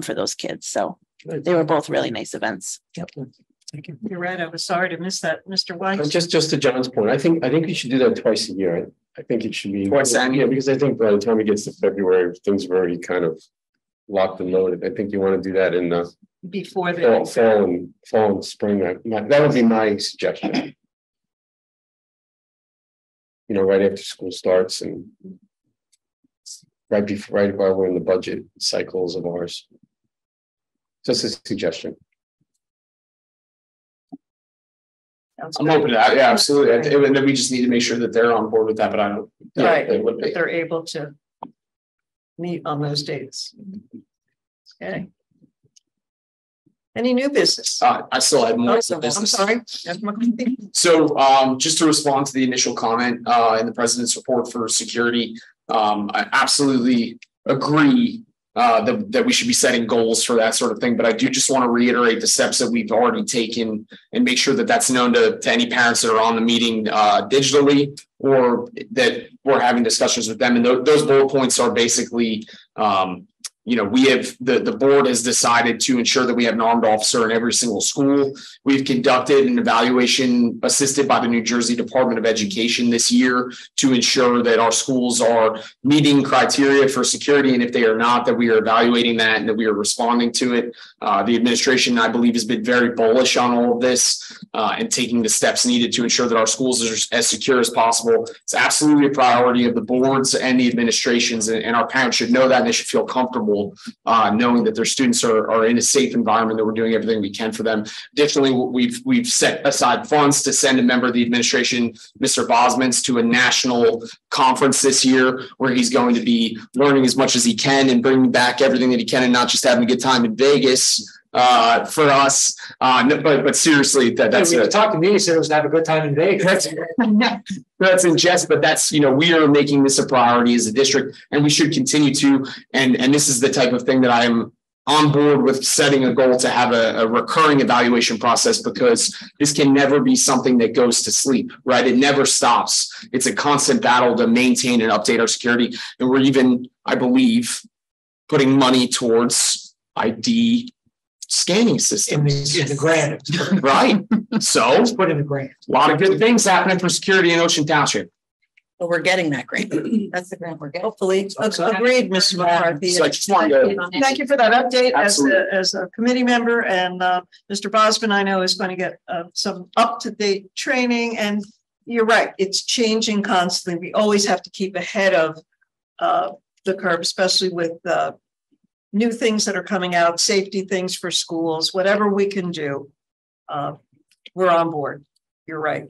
for those kids. So they were both really nice events. Yep. Thank you. You're right. I was sorry to miss that, Mr. White. Just to John's point, I think we should do that twice a year. I think it should be Twice annually. Yeah, because I think by the time it gets to February, things are already kind of locked and loaded. I think you want to do that in the Before the fall and spring. That would be my suggestion. Right after school starts and right while we're in the budget cycles of ours. Just a suggestion. I'm open to that. Yeah, absolutely. And then we just need to make sure that they're on board with that, but I don't. Yeah, right, they would be. that they're able to meet on those dates. Okay. Any new business? I still had more I'm business. sorry. So just to respond to the initial comment in the president's report for security, I absolutely agree that we should be setting goals for that sort of thing. But I do just want to reiterate the steps that we've already taken and make sure that that's known to any parents that are on the meeting digitally or that we're having discussions with them. And those bullet points are basically we have the board has decided to ensure that we have an armed officer in every single school. We've conducted an evaluation assisted by the New Jersey Department of Education this year to ensure that our schools are meeting criteria for security. And if they are not, that we are evaluating that and that we are responding to it. The administration, I believe, has been very bullish on all of this and taking the steps needed to ensure that our schools are as secure as possible. It's absolutely a priority of the boards and the administrations, and our parents should know that and they should feel comfortable knowing that their students are in a safe environment, that we're doing everything we can for them. Additionally, we've set aside funds to send a member of the administration, Mr. Bosmans, to a national conference this year where he's going to be learning as much as he can and bringing back everything that he can and not just having a good time in Vegas for us. But seriously, that's When you talk to me, he said it was to have a good time in Vegas. That's in jest, but that's, we are making this a priority as a district and we should continue to, and this is the type of thing that I am on board with, setting a goal to have a recurring evaluation process, because this can never be something that goes to sleep, right? It never stops. It's a constant battle to maintain and update our security. And we're even, I believe, putting money towards ID scanning systems in the grant. Right. So let's put in the grant. A lot of good things happening for security in Ocean Township. But we're getting that grant. That's the grant we're getting. Hopefully. Agreed, Mrs. McCarthy. So I just wanted to Thank you for that update Absolutely. as a committee member, and Mr. Bosman, I know, is going to get some up-to-date training, and you're right, it's changing constantly. We always have to keep ahead of the curve, especially with new things that are coming out, safety things for schools, whatever we can do. We're on board. You're right.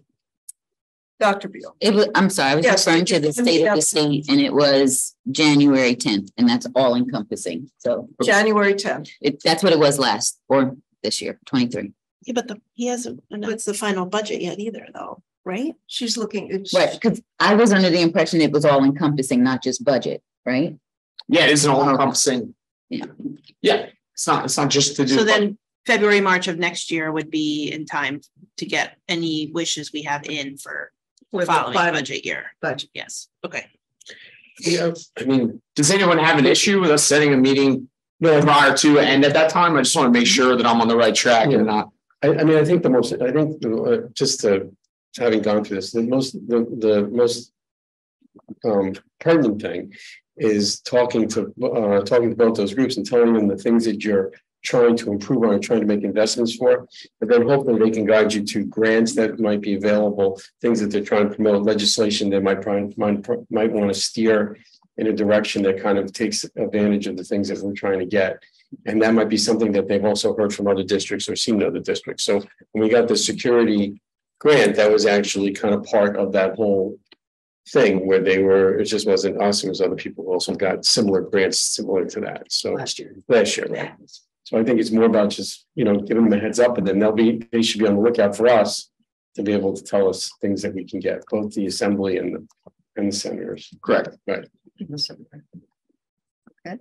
Dr. Beal. I'm sorry, I was Yes, referring to the state of the state, and it was January 10th, and that's all encompassing. So January 10th. That's what it was last or this year, 23. Yeah, but he hasn't announced the final budget yet either, though. right? She's looking. Right, because I was under the impression it was all encompassing, not just budget, right? Yeah, it is an all encompassing. Yeah. Yeah, it's not just to do. So then February, March of next year would be in time to get any wishes we have in for With following the final budget year. budget. Yes, okay. Yeah, I mean, does anyone have an issue with us setting a meeting prior to and at that time? I just want to make sure that I'm on the right track and not. I mean, I think just having gone through this, the most pertinent thing is talking to both those groups and telling them the things that you're trying to improve on and trying to make investments for, but then hopefully they can guide you to grants that might be available, things that they're trying to promote, legislation they might want to steer in a direction that kind of takes advantage of the things that we're trying to get. And that might be something that they've also heard from other districts or seen in other districts. So when we got the security grant, that was actually kind of part of that whole thing where it just wasn't us, it was other people who also got similar grants similar to that. So last year, right? So I think it's more about just, giving them a heads up, and then they should be on the lookout for us to be able to tell us things that we can get, both the assembly and the senators. Correct. Right. Okay.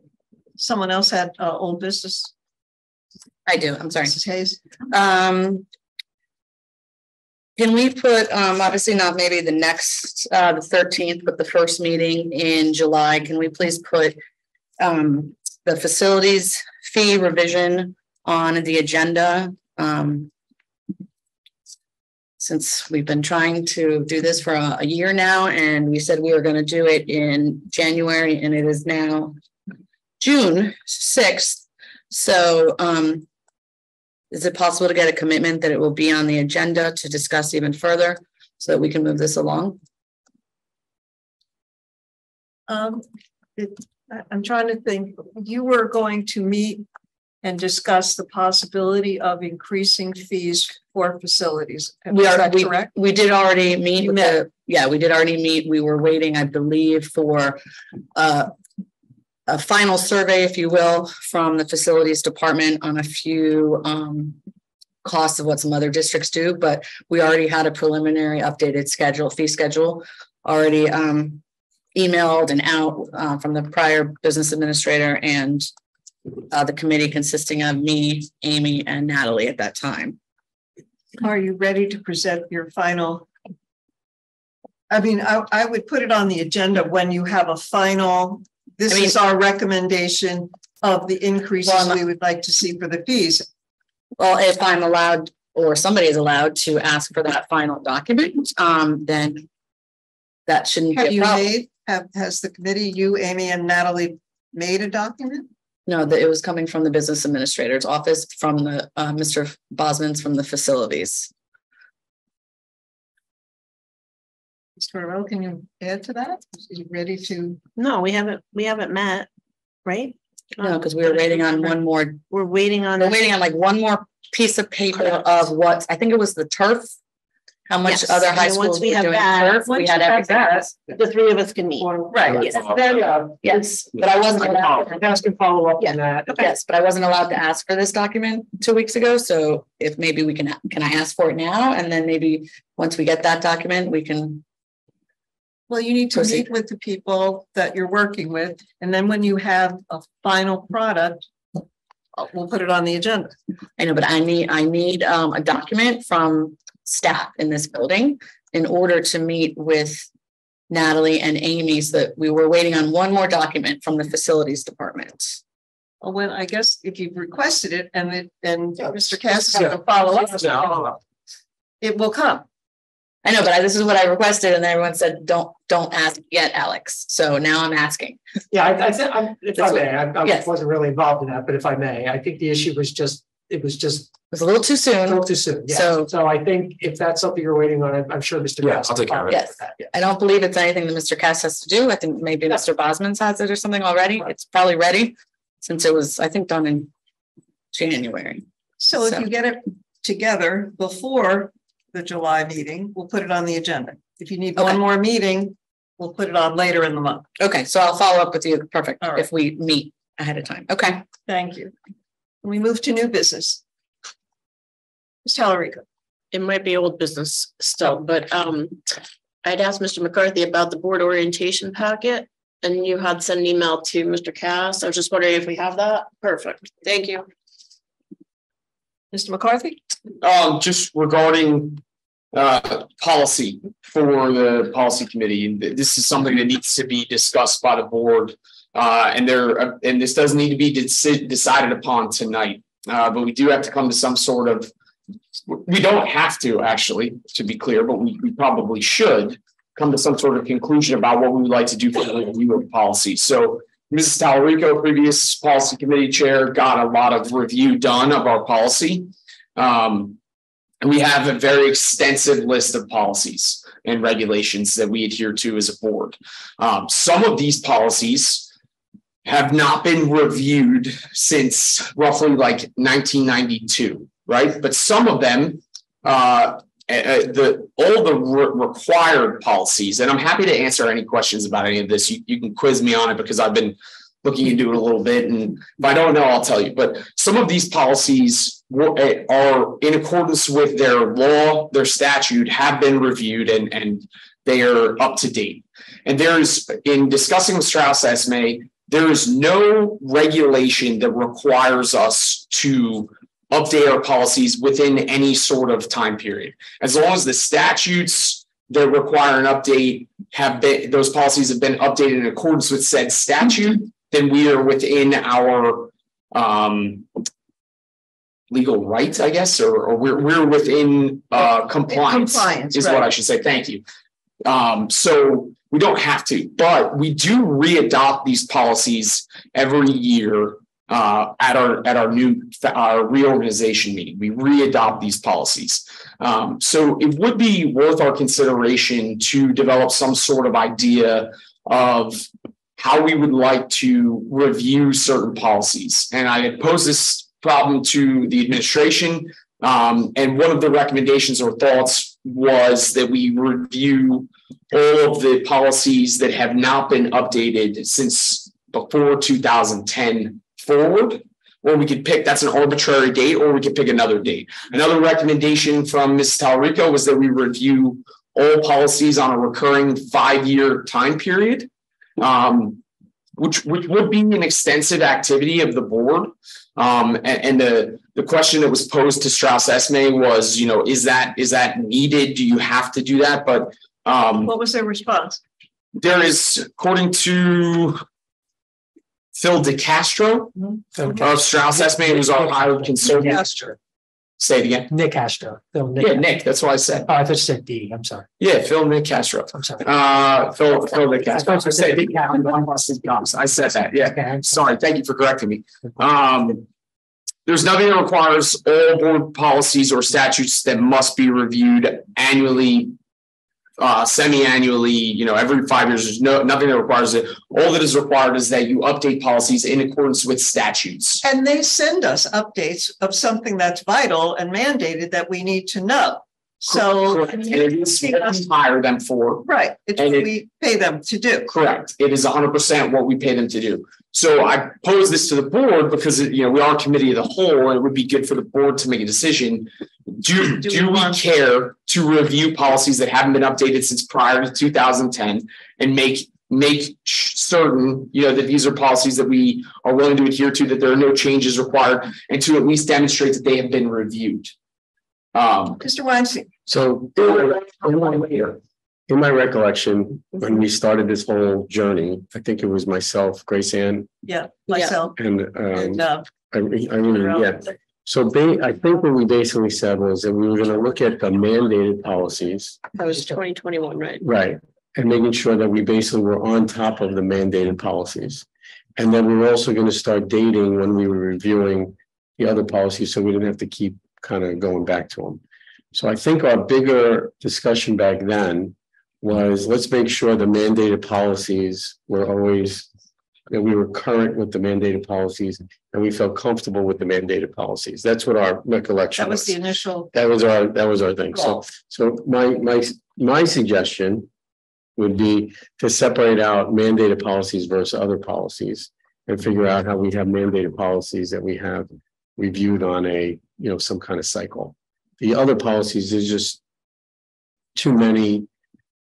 Someone else had old business. I do. I'm sorry. Mrs. Hayes. Can we put, obviously not maybe the next, the 13th, but the first meeting in July, can we please put the facilities fee revision on the agenda? Since we've been trying to do this for a year now, and we said we were going to do it in January, and it is now June 6th. So is it possible to get a commitment that it will be on the agenda to discuss even further so that we can move this along? I'm trying to think. You were going to meet and discuss the possibility of increasing fees for facilities. Correct? We did already meet. We did already meet. We were waiting, I believe, for a final survey, if you will, from the facilities department on a few costs of what some other districts do, but we already had a preliminary updated fee schedule already emailed and out from the prior business administrator and the committee consisting of me, Amy, and Natalie at that time. Are you ready to present your final? I mean, I would put it on the agenda when you have a final. This is our recommendation of the increases we would like to see for the fees. Well, if I'm allowed or somebody is allowed to ask for that final document, then that shouldn't be a problem. Has the committee, you, Amy, and Natalie made a document? No, it was coming from the business administrator's office, from the Mr. Bosman's from the facilities. Mr. Rowe, can you add to that? Are you ready to? No, we haven't met, right? No, because we were waiting on one more. We're waiting on like one more piece of paper of what I think it was the turf. How much other high schools we have doing turf? We had everything. The three of us can meet. Right. Yes. But I wasn't follow up on that. Yes, but I wasn't allowed to ask for this document 2 weeks ago. So if maybe we can I ask for it now? And then maybe once we get that document, we can. Well, you need to meet with the people that you're working with. And then when you have a final product, we'll put it on the agenda. I know, but I need a document from staff in this building in order to meet with Natalie and Amy, so that we were waiting on one more document from the facilities department. Well, when I guess if you've requested it and Mr. Cass is going to follow up, it will come. I know, but this is what I requested, and everyone said, "Don't ask yet, Alex." So now I'm asking. Yeah, if I may, I wasn't really involved in that, but if I may, I think the issue was it was a little too soon. A little too soon. Yeah. So I think if that's something you're waiting on, I'm sure Mr. Cass. I'll take care of it. Yes. I don't believe it's anything that Mr. Cass has to do. I think maybe Mr. Bosman's has it or something already. Right. It's probably ready since it was, I think, done in January. So if you get it together before the July meeting, we'll put it on the agenda. If you need one more meeting, we'll put it on later in the month. Okay, so I'll follow up with you. Perfect. Right. If we meet ahead of time. Okay. Thank you. We move to new business. Ms. Tallarico. it might be old business still, but I'd asked Mr. McCarthy about the board orientation packet, and you had sent an email to Mr. Cass. I was just wondering if we have that. Perfect. Thank you. Mr. McCarthy? Just regarding policy for the policy committee. This is something that needs to be discussed by the board. And this doesn't need to be decided upon tonight. But we do have to come to some sort of, we don't have to actually, to be clear, but we probably should come to some sort of conclusion about what we would like to do for the review of policy. So Mrs. Talarico, previous policy committee chair, got a lot of review done of our policy. And we have a very extensive list of policies and regulations that we adhere to as a board. Some of these policies have not been reviewed since roughly like 1992, right? But some of them, all the required policies, and I'm happy to answer any questions about any of this. You can quiz me on it because I've been looking into it a little bit, and if I don't know, I'll tell you. But some of these policies are in accordance with their law, their statute, have been reviewed, and they are up to date. And there's, in discussing with Strauss Esme, there is no regulation that requires us to update our policies within any sort of time period. As long as the statutes that require an update those policies have been updated in accordance with said statute, then we are within our legal rights, I guess, or we're within compliance is right. What I should say. Thank you. So we don't have to, but we do readopt these policies every year at our reorganization meeting. We readopt these policies. So it would be worth our consideration to develop some sort of idea of how we would like to review certain policies. And I had posed this problem to the administration. And one of the recommendations or thoughts was that we review all of the policies that have not been updated since before 2010 forward, or we could pick, that's an arbitrary date, or we could pick another date. Another recommendation from Ms. Talarico was that we review all policies on a recurring 5-year time period, which would be an extensive activity of the board. And the question that was posed to Strauss Esme was, is that needed? Do you have to do that? But what was their response? There is, according to Phil DeCastro of Strauss Esme, who's our hired consultant. Say it again. Nick Castro. Nick. That's what I said. Oh, I thought you said D. I'm sorry. Yeah, Phil Nick Castro. I'm sorry. Phil Nick Castro. I said I said that. Yeah. Okay. Sorry. Thank you for correcting me. There's nothing that requires all board policies or statutes that must be reviewed annually, semi-annually, every 5 years. There's nothing that requires it. All that is required is that you update policies in accordance with statutes. And they send us updates of something that's vital and mandated that we need to know. So and it is what we hire them for. Right. It's what we pay them to do. Correct. It is 100% what we pay them to do. So I pose this to the board because we are a committee of the whole, and it would be good for the board to make a decision. Do we care to review policies that haven't been updated since prior to 2010 and make certain that these are policies that we are willing to adhere to, that there are no changes required, and to at least demonstrate that they have been reviewed? Mr. Weinstein. So in my recollection, when we started this whole journey, I think it was myself, Grace Ann. Yeah, myself. And Irene, yeah. So I think what we basically said was that we were going to look at the mandated policies. That was 2021, right? Right. And making sure that we basically were on top of the mandated policies. And then we were also going to start dating when we were reviewing the other policies, so we didn't have to keep kind of going back to them. So I think our bigger discussion back then was, let's make sure the mandated policies were always, that we were current with the mandated policies and we felt comfortable with the mandated policies. That's what our recollection was. That was the initial. That was our thing. So my suggestion would be to separate out mandated policies versus other policies and figure out how we have mandated policies that we have reviewed on a, some kind of cycle. the other policies, there's just too many,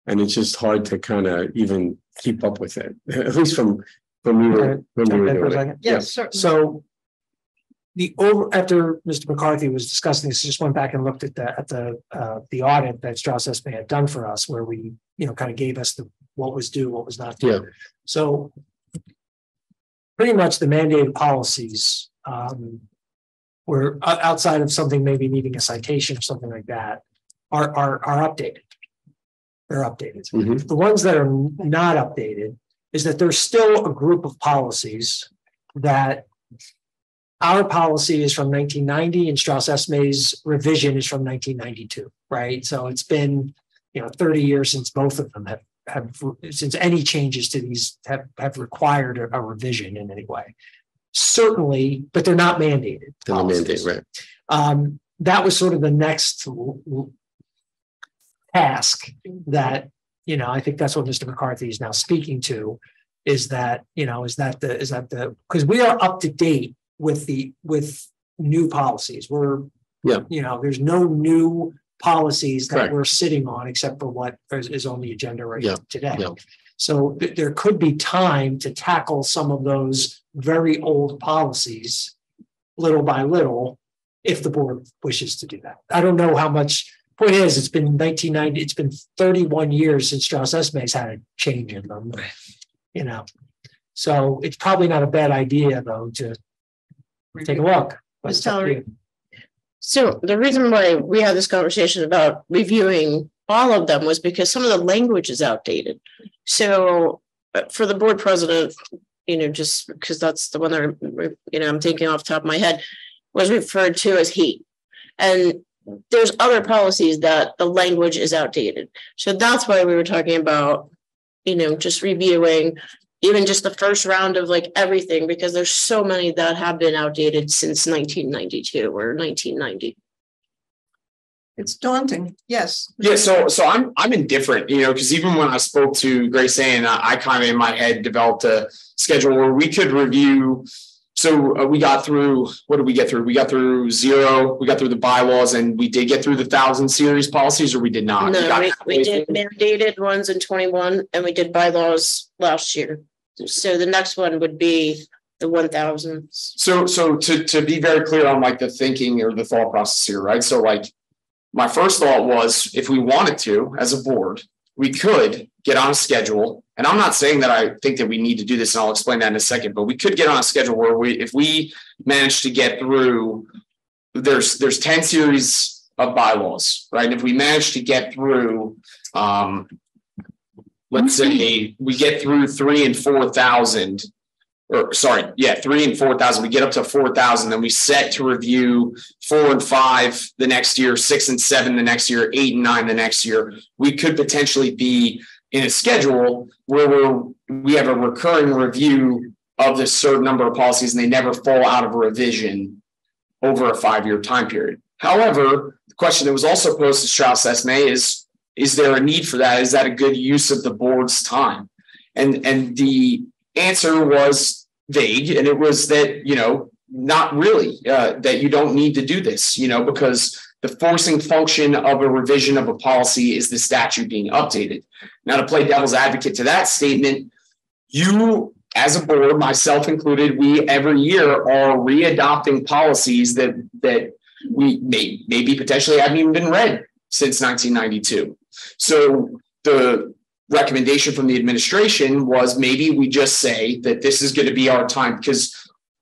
and it's just hard to kind of even keep up with it, at least from when we were doing it. Yes, certainly. So after Mr. McCarthy was discussing this, I just went back and looked at the audit that Strauss Esme had done for us, where we, kind of gave us what was due, what was not due. Yeah. So pretty much the mandated policies were outside of something maybe needing a citation or something like that are updated. They're updated. Mm-hmm. The ones that are not updated is that there's still a group of policies that our policy is from 1990 and Strauss Esme's revision is from 1992, right? So it's been, 30 years since both of them have since any changes to these have required a revision in any way. Certainly, but they're not mandated. They're not mandated, right? That was sort of the next task that, I think that's what Mr. McCarthy is now speaking to, is that because we are up to date with new policies. There's no new policies that Correct. We're sitting on except for what is on the agenda right today. Yeah. So there could be time to tackle some of those very old policies little by little if the board wishes to do that. I don't know how much. Point is, it's been 1990. It's been 31 years since Strauss Esme's had a change in them. So it's probably not a bad idea though to take a look. Ms. Tellery. So the reason why we had this conversation about reviewing all of them was because some of the language is outdated. So for the board president, just because that's the one that, I'm thinking off the top of my head, was referred to as he. And there's other policies that the language is outdated. So that's why we were talking about, just reviewing even just the first round of like everything, because there's so many that have been outdated since 1992 or 1990. It's daunting. Yes. Yeah. So I'm indifferent, because even when I spoke to Grace Ann, I kind of in my head developed a schedule where we could review. So we got through, what did we get through? We got through 0, we got through the bylaws, and we did get through the 1,000 series policies, or we did not? No, we did mandated ones in 21 and we did bylaws last year. So the next one would be the 1,000. So to be very clear on like the thinking or the thought process here, right? So like my first thought was, if we wanted to, as a board, we could get on a schedule. And I'm not saying that I think that we need to do this, and I'll explain that in a second, but we could get on a schedule where if we manage to get through, there's 10 series of bylaws, right? And if we manage to get through, let's say we get through 3,000 and 4,000, 3,000 and 4,000, we get up to 4,000, then we set to review 4 and 5 the next year, 6 and 7 the next year, 8 and 9 the next year. We could potentially be in a schedule where we have a recurring review of this certain number of policies and they never fall out of a revision over a 5-year time period. However, the question that was also posed to Strauss Esme is there a need for that? Is that a good use of the board's time? And the answer was vague, and it was that, not really, that you don't need to do this, because the forcing function of a revision of a policy is the statute being updated. Now, to play devil's advocate to that statement, you as a board, myself included, we every year are readopting policies that we maybe potentially haven't even been read since 1992. So the recommendation from the administration was maybe we just say that this is going to be our time, because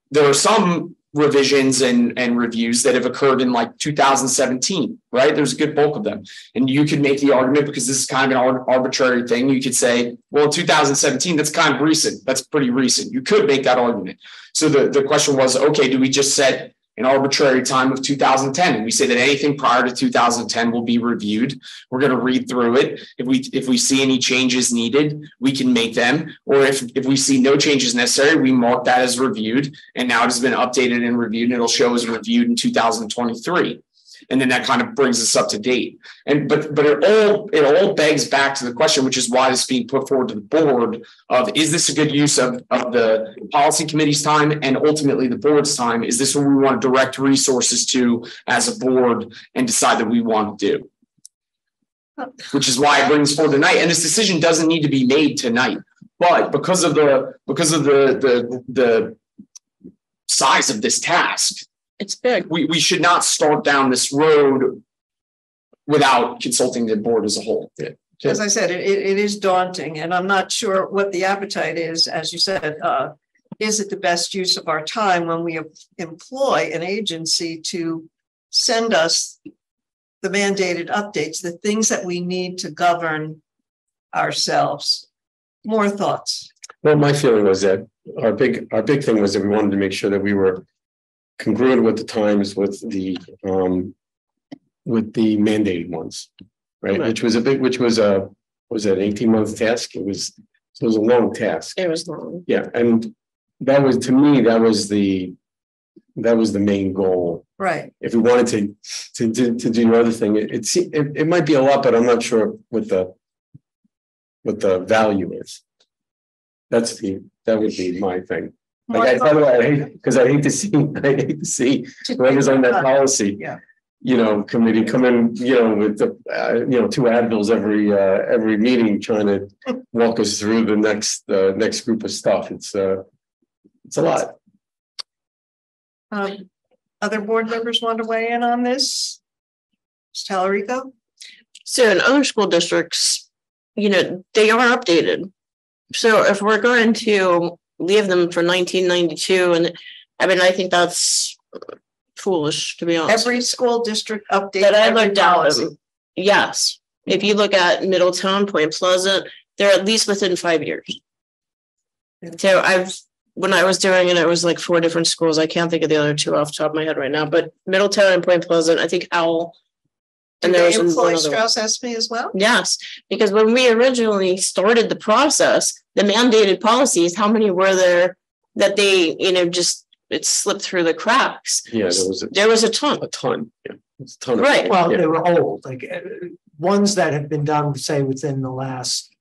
there are some revisions and reviews that have occurred in like 2017, right? There's a good bulk of them. And you could make the argument, because this is kind of an arbitrary thing, you could say, well, in 2017, that's kind of recent. That's pretty recent. You could make that argument. So the question was, okay, do we just set an arbitrary time of 2010? And we say that anything prior to 2010 will be reviewed. We're going to read through it. If we see any changes needed, we can make them. Or if we see no changes necessary, we mark that as reviewed. And now it has been updated and reviewed, and it'll show as reviewed in 2023. And then that kind of brings us up to date. And but it all begs back to the question, which is why this is being put forward to the board of, is this a good use of the policy committee's time and ultimately the board's time? Is this what we want to direct resources to as a board and decide that we want to do? Which is why I bring this forward tonight. And this decision doesn't need to be made tonight, but because of the size of this task, it's big. We should not start down this road without consulting the board as a whole. Yeah. As I said, it is daunting, and I'm not sure what the appetite is. As you said, is it the best use of our time when we employ an agency to send us the mandated updates, the things that we need to govern ourselves? More thoughts? Well, my feeling was that our big thing was that we wanted to make sure that we were congruent with the times with the mandated ones, right? Which was an 18-month task. It was a long task. It was long. Yeah, and that was, to me, that was the main goal. Right. If we wanted to do another thing, it might be a lot, but I'm not sure what the value is. That would be my thing. Like, by the way, I hate to see whoever's on that policy, committee come in, with the, 2 Advils every meeting, trying to walk us through the next group of stuff. It's a lot. Other board members want to weigh in on this? Ms. Talarico? So in other school districts, they are updated. So if we're going to leave them for 1992, and I think that's foolish, to be honest. Every school district update that I looked at them, yes. If you look at Middletown, Point Pleasant, they're at least within 5 years. So when I was doing it, it was like 4 different schools. I can't think of the other 2 off the top of my head right now, but Middletown and Point Pleasant, I think Owl. And there was employ Strauss Esme as well? Yes, because when we originally started the process, the mandated policies, how many were there that they, it slipped through the cracks? Yeah, there was a ton. A ton. Yeah. It's a ton. Right. Well, they were old, like ones that have been done, say, within the last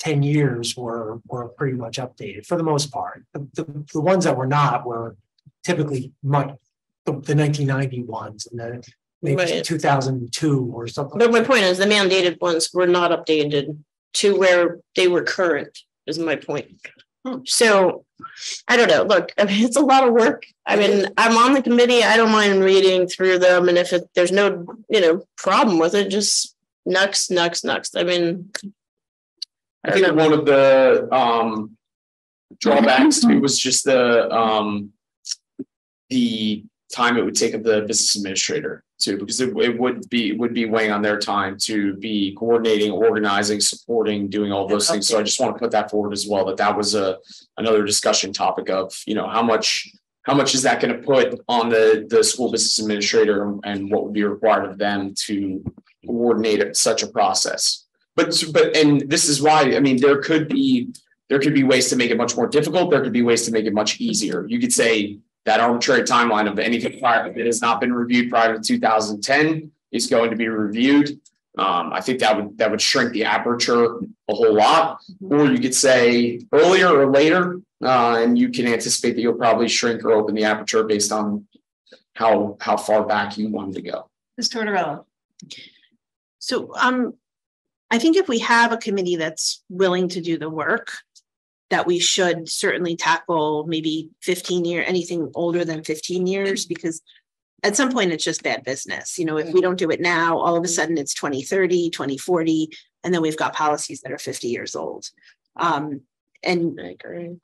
10 years were pretty much updated for the most part. The ones that were not were typically the 1990 ones and then maybe 2002 or something. But my point is the mandated ones were not updated to where they were current, is my point. So I don't know. Look, it's a lot of work. I'm on the committee. I don't mind reading through them. And if there's no, problem with it, just next. I think one of the drawbacks too was just the time it would take of the business administrator too, because it would be weighing on their time to be coordinating, organizing, supporting, doing all those things. So I just want to put that forward as well, that was another discussion topic of, how much is that going to put on the school business administrator and what would be required of them to coordinate such a process. But this is why, there could be ways to make it much more difficult. There could be ways to make it much easier. You could say that arbitrary timeline of anything prior that has not been reviewed prior to 2010 is going to be reviewed. I think that would shrink the aperture a whole lot. Or you could say earlier or later, and you can anticipate that you'll probably shrink or open the aperture based on how far back you want to go. Ms. Tortorella. So I think if we have a committee that's willing to do the work, that we should certainly tackle maybe 15 years, anything older than 15 years, because at some point it's just bad business. If we don't do it now, all of a sudden it's 2030, 2040, and then we've got policies that are 50 years old. And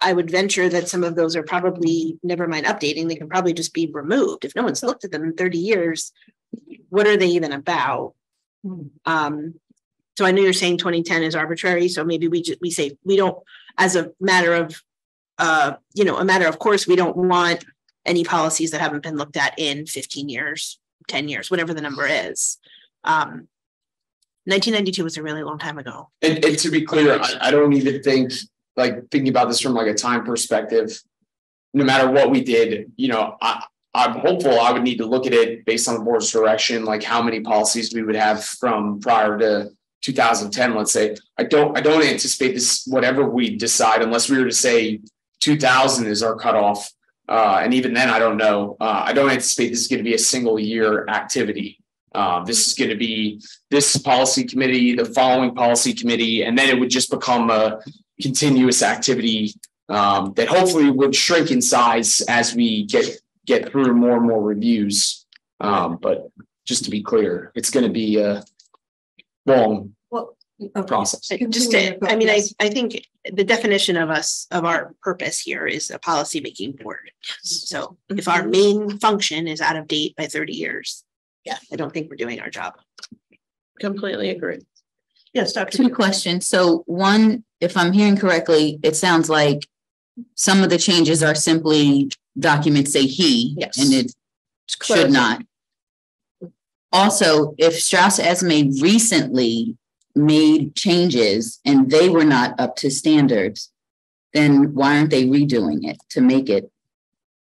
I would venture that some of those are probably, never mind updating, they can probably just be removed. If no one's looked at them in 30 years, what are they even about? So I know you're saying 2010 is arbitrary. So maybe we say we don't, as a matter of, a matter of course, we don't want any policies that haven't been looked at in 15 years, 10 years, whatever the number is. 1992 was a really long time ago. And to be clear, I don't even think, thinking about this from a time perspective, no matter what we did, I I'm hopeful. I would need to look at it based on the board's direction, like how many policies we would have from prior to 2010, let's say. I don't anticipate this, whatever we decide, unless we were to say 2000 is our cutoff. And even then, I don't know. I don't anticipate this is going to be a single year activity. This is going to be this policy committee, the following policy committee, and then it would just become a continuous activity that hopefully would shrink in size as we get through more and more reviews. But just to be clear, it's going to be a long process. Just to, I mean, I think the definition of our purpose here is a policy making board. So if our main function is out of date by 30 years, yeah, I don't think we're doing our job. Completely agree. Yes, Dr. Two questions. So one, if I'm hearing correctly, it sounds like some of the changes are simply documents say he, yes, and it should not. Also, if Strauss Esme recently made changes and they were not up to standards, then why aren't they redoing it to make it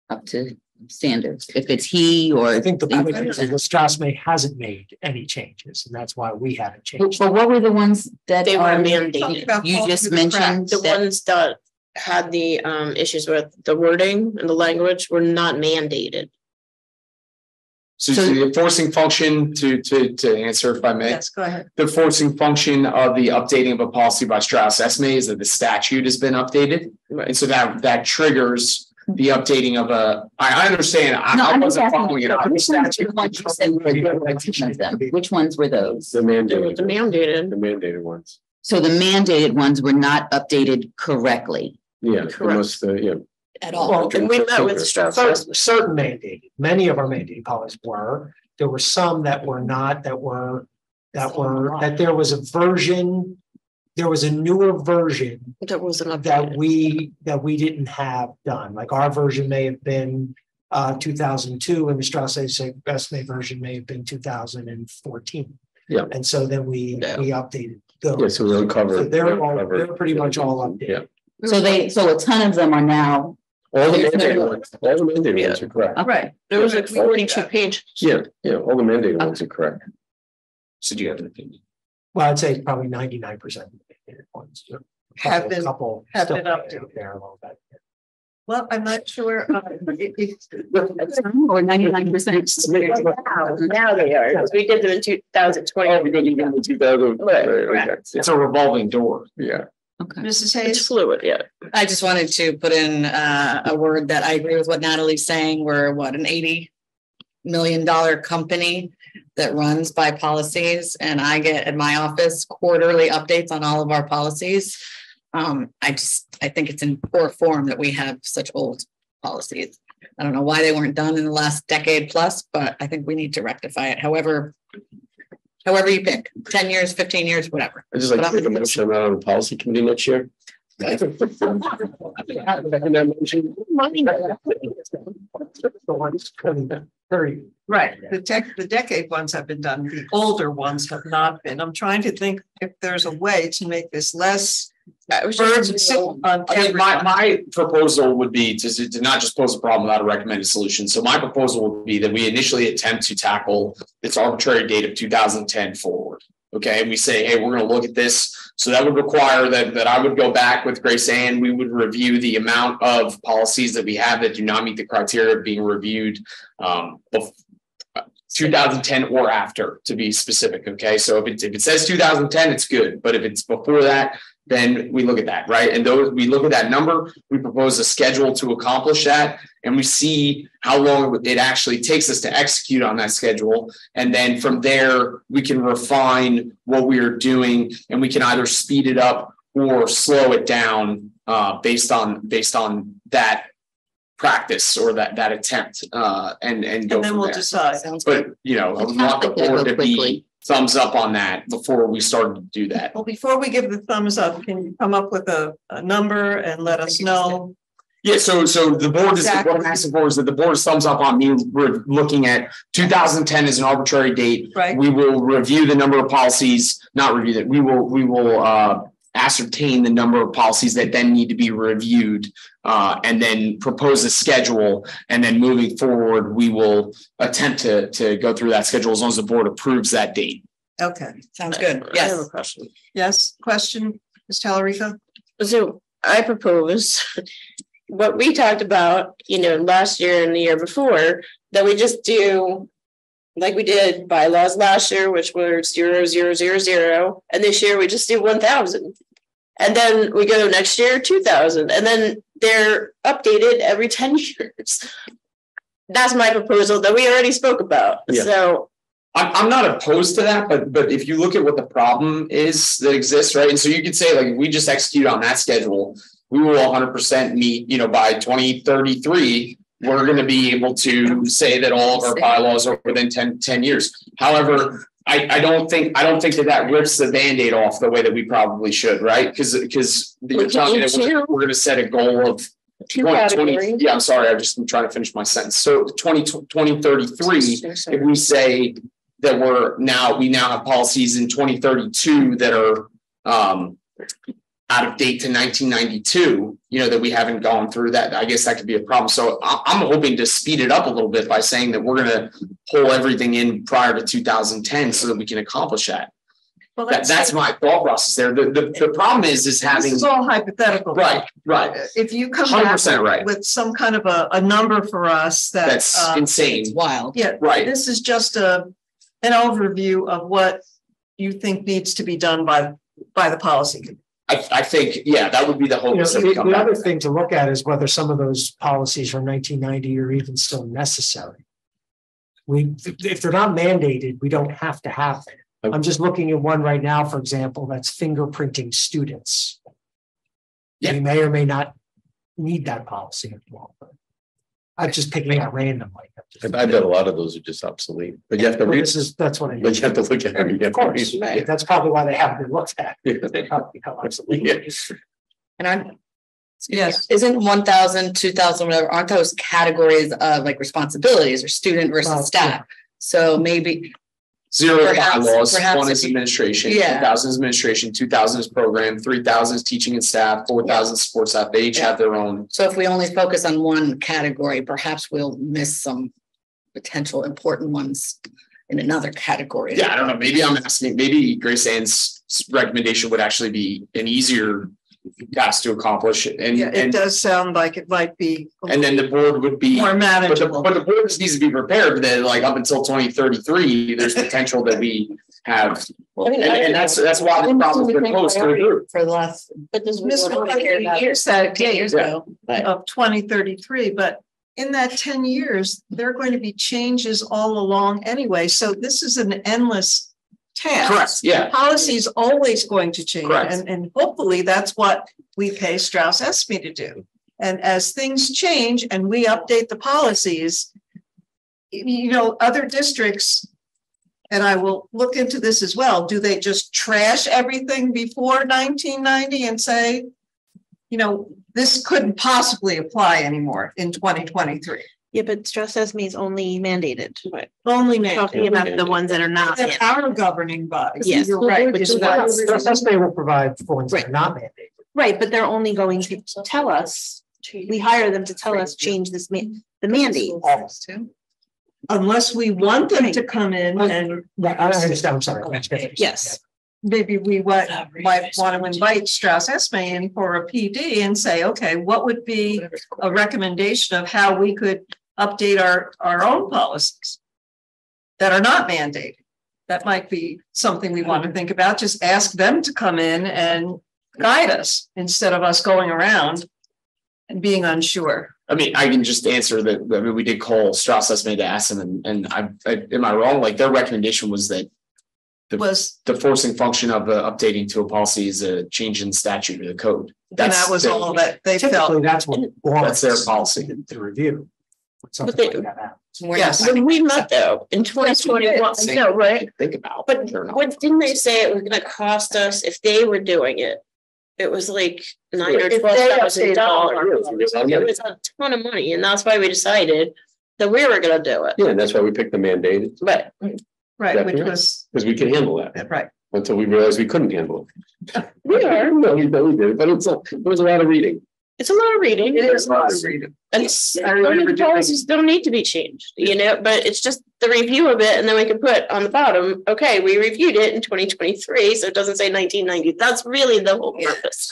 up to standards? If it's he or I think the point is that Strathmore hasn't made any changes, and that's why we haven't changed. But what were the ones that they were are mandated? You just mentioned the ones that had the issues with the wording and the language were not mandated. So the enforcing function to answer, if I may. Yes, go ahead. The enforcing function of the updating of a policy by Strauss Esme is that the statute has been updated. Right. And so that triggers the updating of a, I understand. I wasn't following it up. Which ones were those? The mandated. The mandated. The mandated ones. So the mandated ones were not updated correctly. Yeah, correct. Yeah. At all. Well, and we met with Strauss. Certain mandated, many of our mandated policies were. There were some that were not, that there was a version, there was a newer version that wasn't that we didn't have done. Like our version may have been 2002, and the Strauss Esme version may have been 2014. Yeah. And so then we updated those. Yeah, so we uncovered. So they're pretty much all updated. Yeah. So a ton of them are now. All the mandated ones are correct. Right. There was like 42 pages. Yeah, all the mandated ones are correct. So do you have an opinion? Well, I'd say probably 99% of the mandated ones have been updated there a little bit. Well, I'm not sure. Or 99%. Now they are, because we did them in 2020. Oh, because you did them in 2000. Right. It's a revolving door. Yeah. Okay. Mrs. Hayes? It's fluid, yeah. I just wanted to put in a word that I agree with what Natalie's saying. We're an $80 million company that runs by policies, and I get in my office quarterly updates on all of our policies. I think it's in poor form that we have such old policies. I don't know why they weren't done in the last decade plus, but I think we need to rectify it. However you pick, 10 years, 15 years, whatever. I just like to make a motion on the policy committee next year. Right. The decade ones have been done. The older ones have not been. I'm trying to think if there's a way to make this less burdensome on everyone. My proposal would be to not just pose a problem without a recommended solution. So my proposal would be that we initially attempt to tackle this arbitrary date of 2010 forward. Okay, and we say, hey, we're going to look at this. So that would require that I would go back with Grace Ann. We would review the amount of policies that we have that do not meet the criteria of being reviewed 2010 or after, to be specific. Okay, so if it says 2010, it's good. But if it's before that, then we look at that, right? And we look at that number, we propose a schedule to accomplish that, and we see how long it actually takes us to execute on that schedule. And then from there, we can refine what we are doing, and we can either speed it up or slow it down based on that practice or that attempt and go. And then we'll decide. But I would want the board to be thumbs up on that before we start to do that. Well, before we give the thumbs up, can you come up with a number and let us know? Yeah, so the board is what I'm asking for is that the board is thumbs up on me. We're looking at 2010 as an arbitrary date. Right. We will review the number of policies, not review that. We will ascertain the number of policies that then need to be reviewed, and then propose a schedule. And then moving forward, we will attempt to go through that schedule as long as the board approves that date. Okay, Sounds good. I have a Yes. question. yes, question, Ms. Talarico? So I propose what we talked about, last year and the year before, that we just do like we did bylaws last year, which were 0,000, and this year we just do 1,000. And then we go next year 2,000, and then they're updated every 10 years. That's my proposal that we already spoke about. Yeah. So I'm not opposed to that, but if you look at what the problem is that exists, right? And so you could say, like, if we just execute on that schedule, we will 100% meet, by 2033, we're going to be able to say that all of our bylaws are within 10 years. However, I don't think that rips the Band-Aid off the way that we probably should, right? Because you're telling me that we're going to set a goal of 2020. Yeah, I'm sorry, I'm trying to finish my sentence. So 2033, if we say that we now have policies in 2032 that are out of date to 1992, that we haven't gone through that, I guess that could be a problem. So I'm hoping to speed it up a little bit by saying that we're going to pull everything in prior to 2010 so that we can accomplish that. Well, that's my thought process there. The problem is having. This is all hypothetical. Right. If you come 100% back right. with some kind of a number for us that's insane. It's wild. Yeah. Right. This is just an overview of what you think needs to be done by the policy. I think, yeah, that would be the hope. The other thing to look at is whether some of those policies from 1990 are even still necessary. If they're not mandated, we don't have to have them. I'm just looking at one right now, for example, that's fingerprinting students. Yeah. We may or may not need that policy anymore. I'm just picking out randomly. I bet a lot of those are just obsolete, but you have to read. That's what I mean. But you have to look at them. Of course, right. That's probably why they haven't been looked at. They probably become obsolete. Yeah. And yes, isn't 1,000, 2,000, whatever, aren't those categories of like responsibilities or student versus staff? So maybe 0 bylaws, 1 is administration, yeah. 2,000 is administration, 2,000 is program, 3,000 is teaching and staff, 4,000 support staff. They each have their own. So if we only focus on one category, perhaps we'll miss some potential important ones in another category. Yeah, I don't know. Maybe Grace Ann's recommendation would actually be an easier task to accomplish. And it does sound like it might be. And then the board would be more manageable. But the board just needs to be prepared that, like, up until 2033, there's potential that we have. And that's why the problem's been posed to the group for the last. But this was years that 10 years ago of 2033, but in that 10 years, there are going to be changes all along anyway. So this is an endless task. Correct. Yeah. Policy is always going to change. Correct. And hopefully that's what we pay Strauss Esme to do. And as things change and we update the policies, other districts, and I will look into this as well, do they just trash everything before 1990 and say, this couldn't possibly apply anymore in 2023? Yeah, but Strauss Esme is only mandated. Right. Only Talking about the ones that are not. That's our governing body. Yes. You're right. Which is why. Strauss Esme will provide ones that are not mandated. Right, but they're only going to tell us, we hire them to tell us, change this the mandate. Unless we want them to come in and. I understand, I'm sorry. Yes. Maybe we might want to invite Strauss Esme in for a PD and say, okay, what would be a recommendation of how we could update our own policies that are not mandated? That might be something we want to think about. Just ask them to come in and guide us instead of us going around and being unsure. I mean, I can just answer that. I mean, we did call Strauss Esme to ask them, and am I wrong? Like, their recommendation was that the forcing function of updating to a policy is a change in statute or the code. That was all that they felt. That's what that's their policy to review. But they, yes, when we met though in 2021, no, right? Think about, but what didn't they say it was going to cost us if they were doing it? It was like $9,000 or $12,000. It was a ton of money, and that's why we decided that we were going to do it. Yeah, and that's why we picked the mandated. Right. Right, which was because we can handle that. right. until we realized we couldn't handle it. We are. No, we did, but it was a lot of reading. It's a lot of reading. It is a lot of reading. And some of the policies don't need to be changed, you know, but it's just the review of it, and then we can put on the bottom, okay, we reviewed it in 2023, so it doesn't say 1990. That's really the whole purpose.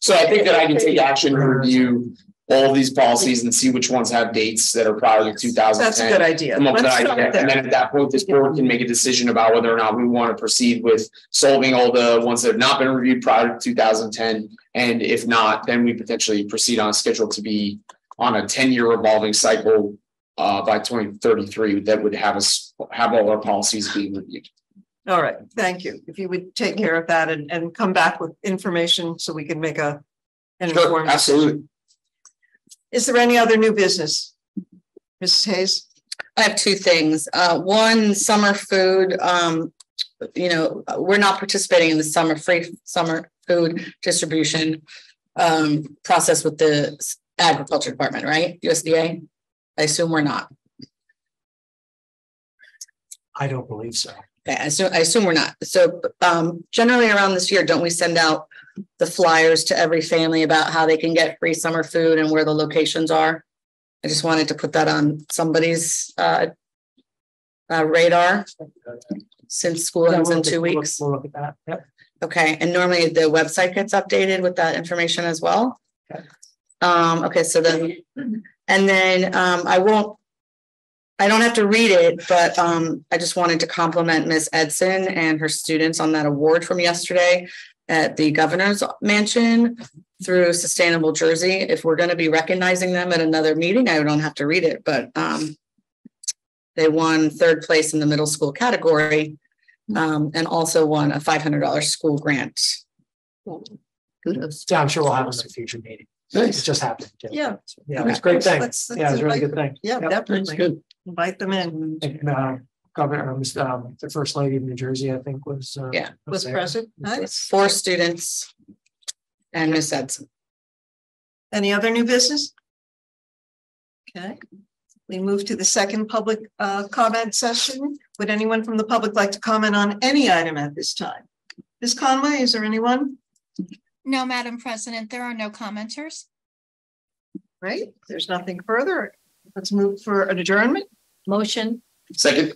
So I think that I can take action to review all of these policies and see which ones have dates that are prior to 2010. That's a good idea. Come up with Let's an start idea. there. And then at that point, this board can make a decision about whether or not we want to proceed with solving all the ones that have not been reviewed prior to 2010. And if not, then we potentially proceed on a schedule to be on a 10-year revolving cycle by 2033 that would have us have all our policies being reviewed. All right, thank you. If you would take care of that and come back with information so we can make an informed decision. Absolutely. Is there any other new business? Mrs. Hayes? I have two things. One, summer food. We're not participating in the free summer food distribution process with the agriculture department, right? USDA. I assume we're not. I don't believe so. Okay, I assume we're not. So generally around this year, don't we send out the flyers to every family about how they can get free summer food and where the locations are? I just wanted to put that on somebody's radar since school ends in 2 weeks. We'll look at that. Yep. Okay, and normally the website gets updated with that information as well. Okay. Okay, so then, and then I don't have to read it, but I just wanted to compliment Miss Edson and her students on that award from yesterday at the governor's mansion through Sustainable Jersey. If we're going to be recognizing them at another meeting, I don't have to read it, but they won 3rd place in the middle school category and also won a $500 school grant. Kudos. Yeah, I'm sure we'll have them in a future meeting. Nice. It just happened. Yeah. Yeah, it's a great thing. Let's Yeah, it's a really good thing. Yeah, Yep. definitely. That's good. Invite them in. And, Governor, the First Lady of New Jersey, I think, was Was there. present. Nice. 4 students and Miss Edson. Any other new business? Okay. We move to the second public comment session. Would anyone from the public like to comment on any item at this time? Ms. Conway, is there anyone? No, Madam President, there are no commenters. Right, there's nothing further. Let's move for an adjournment. Motion. Second.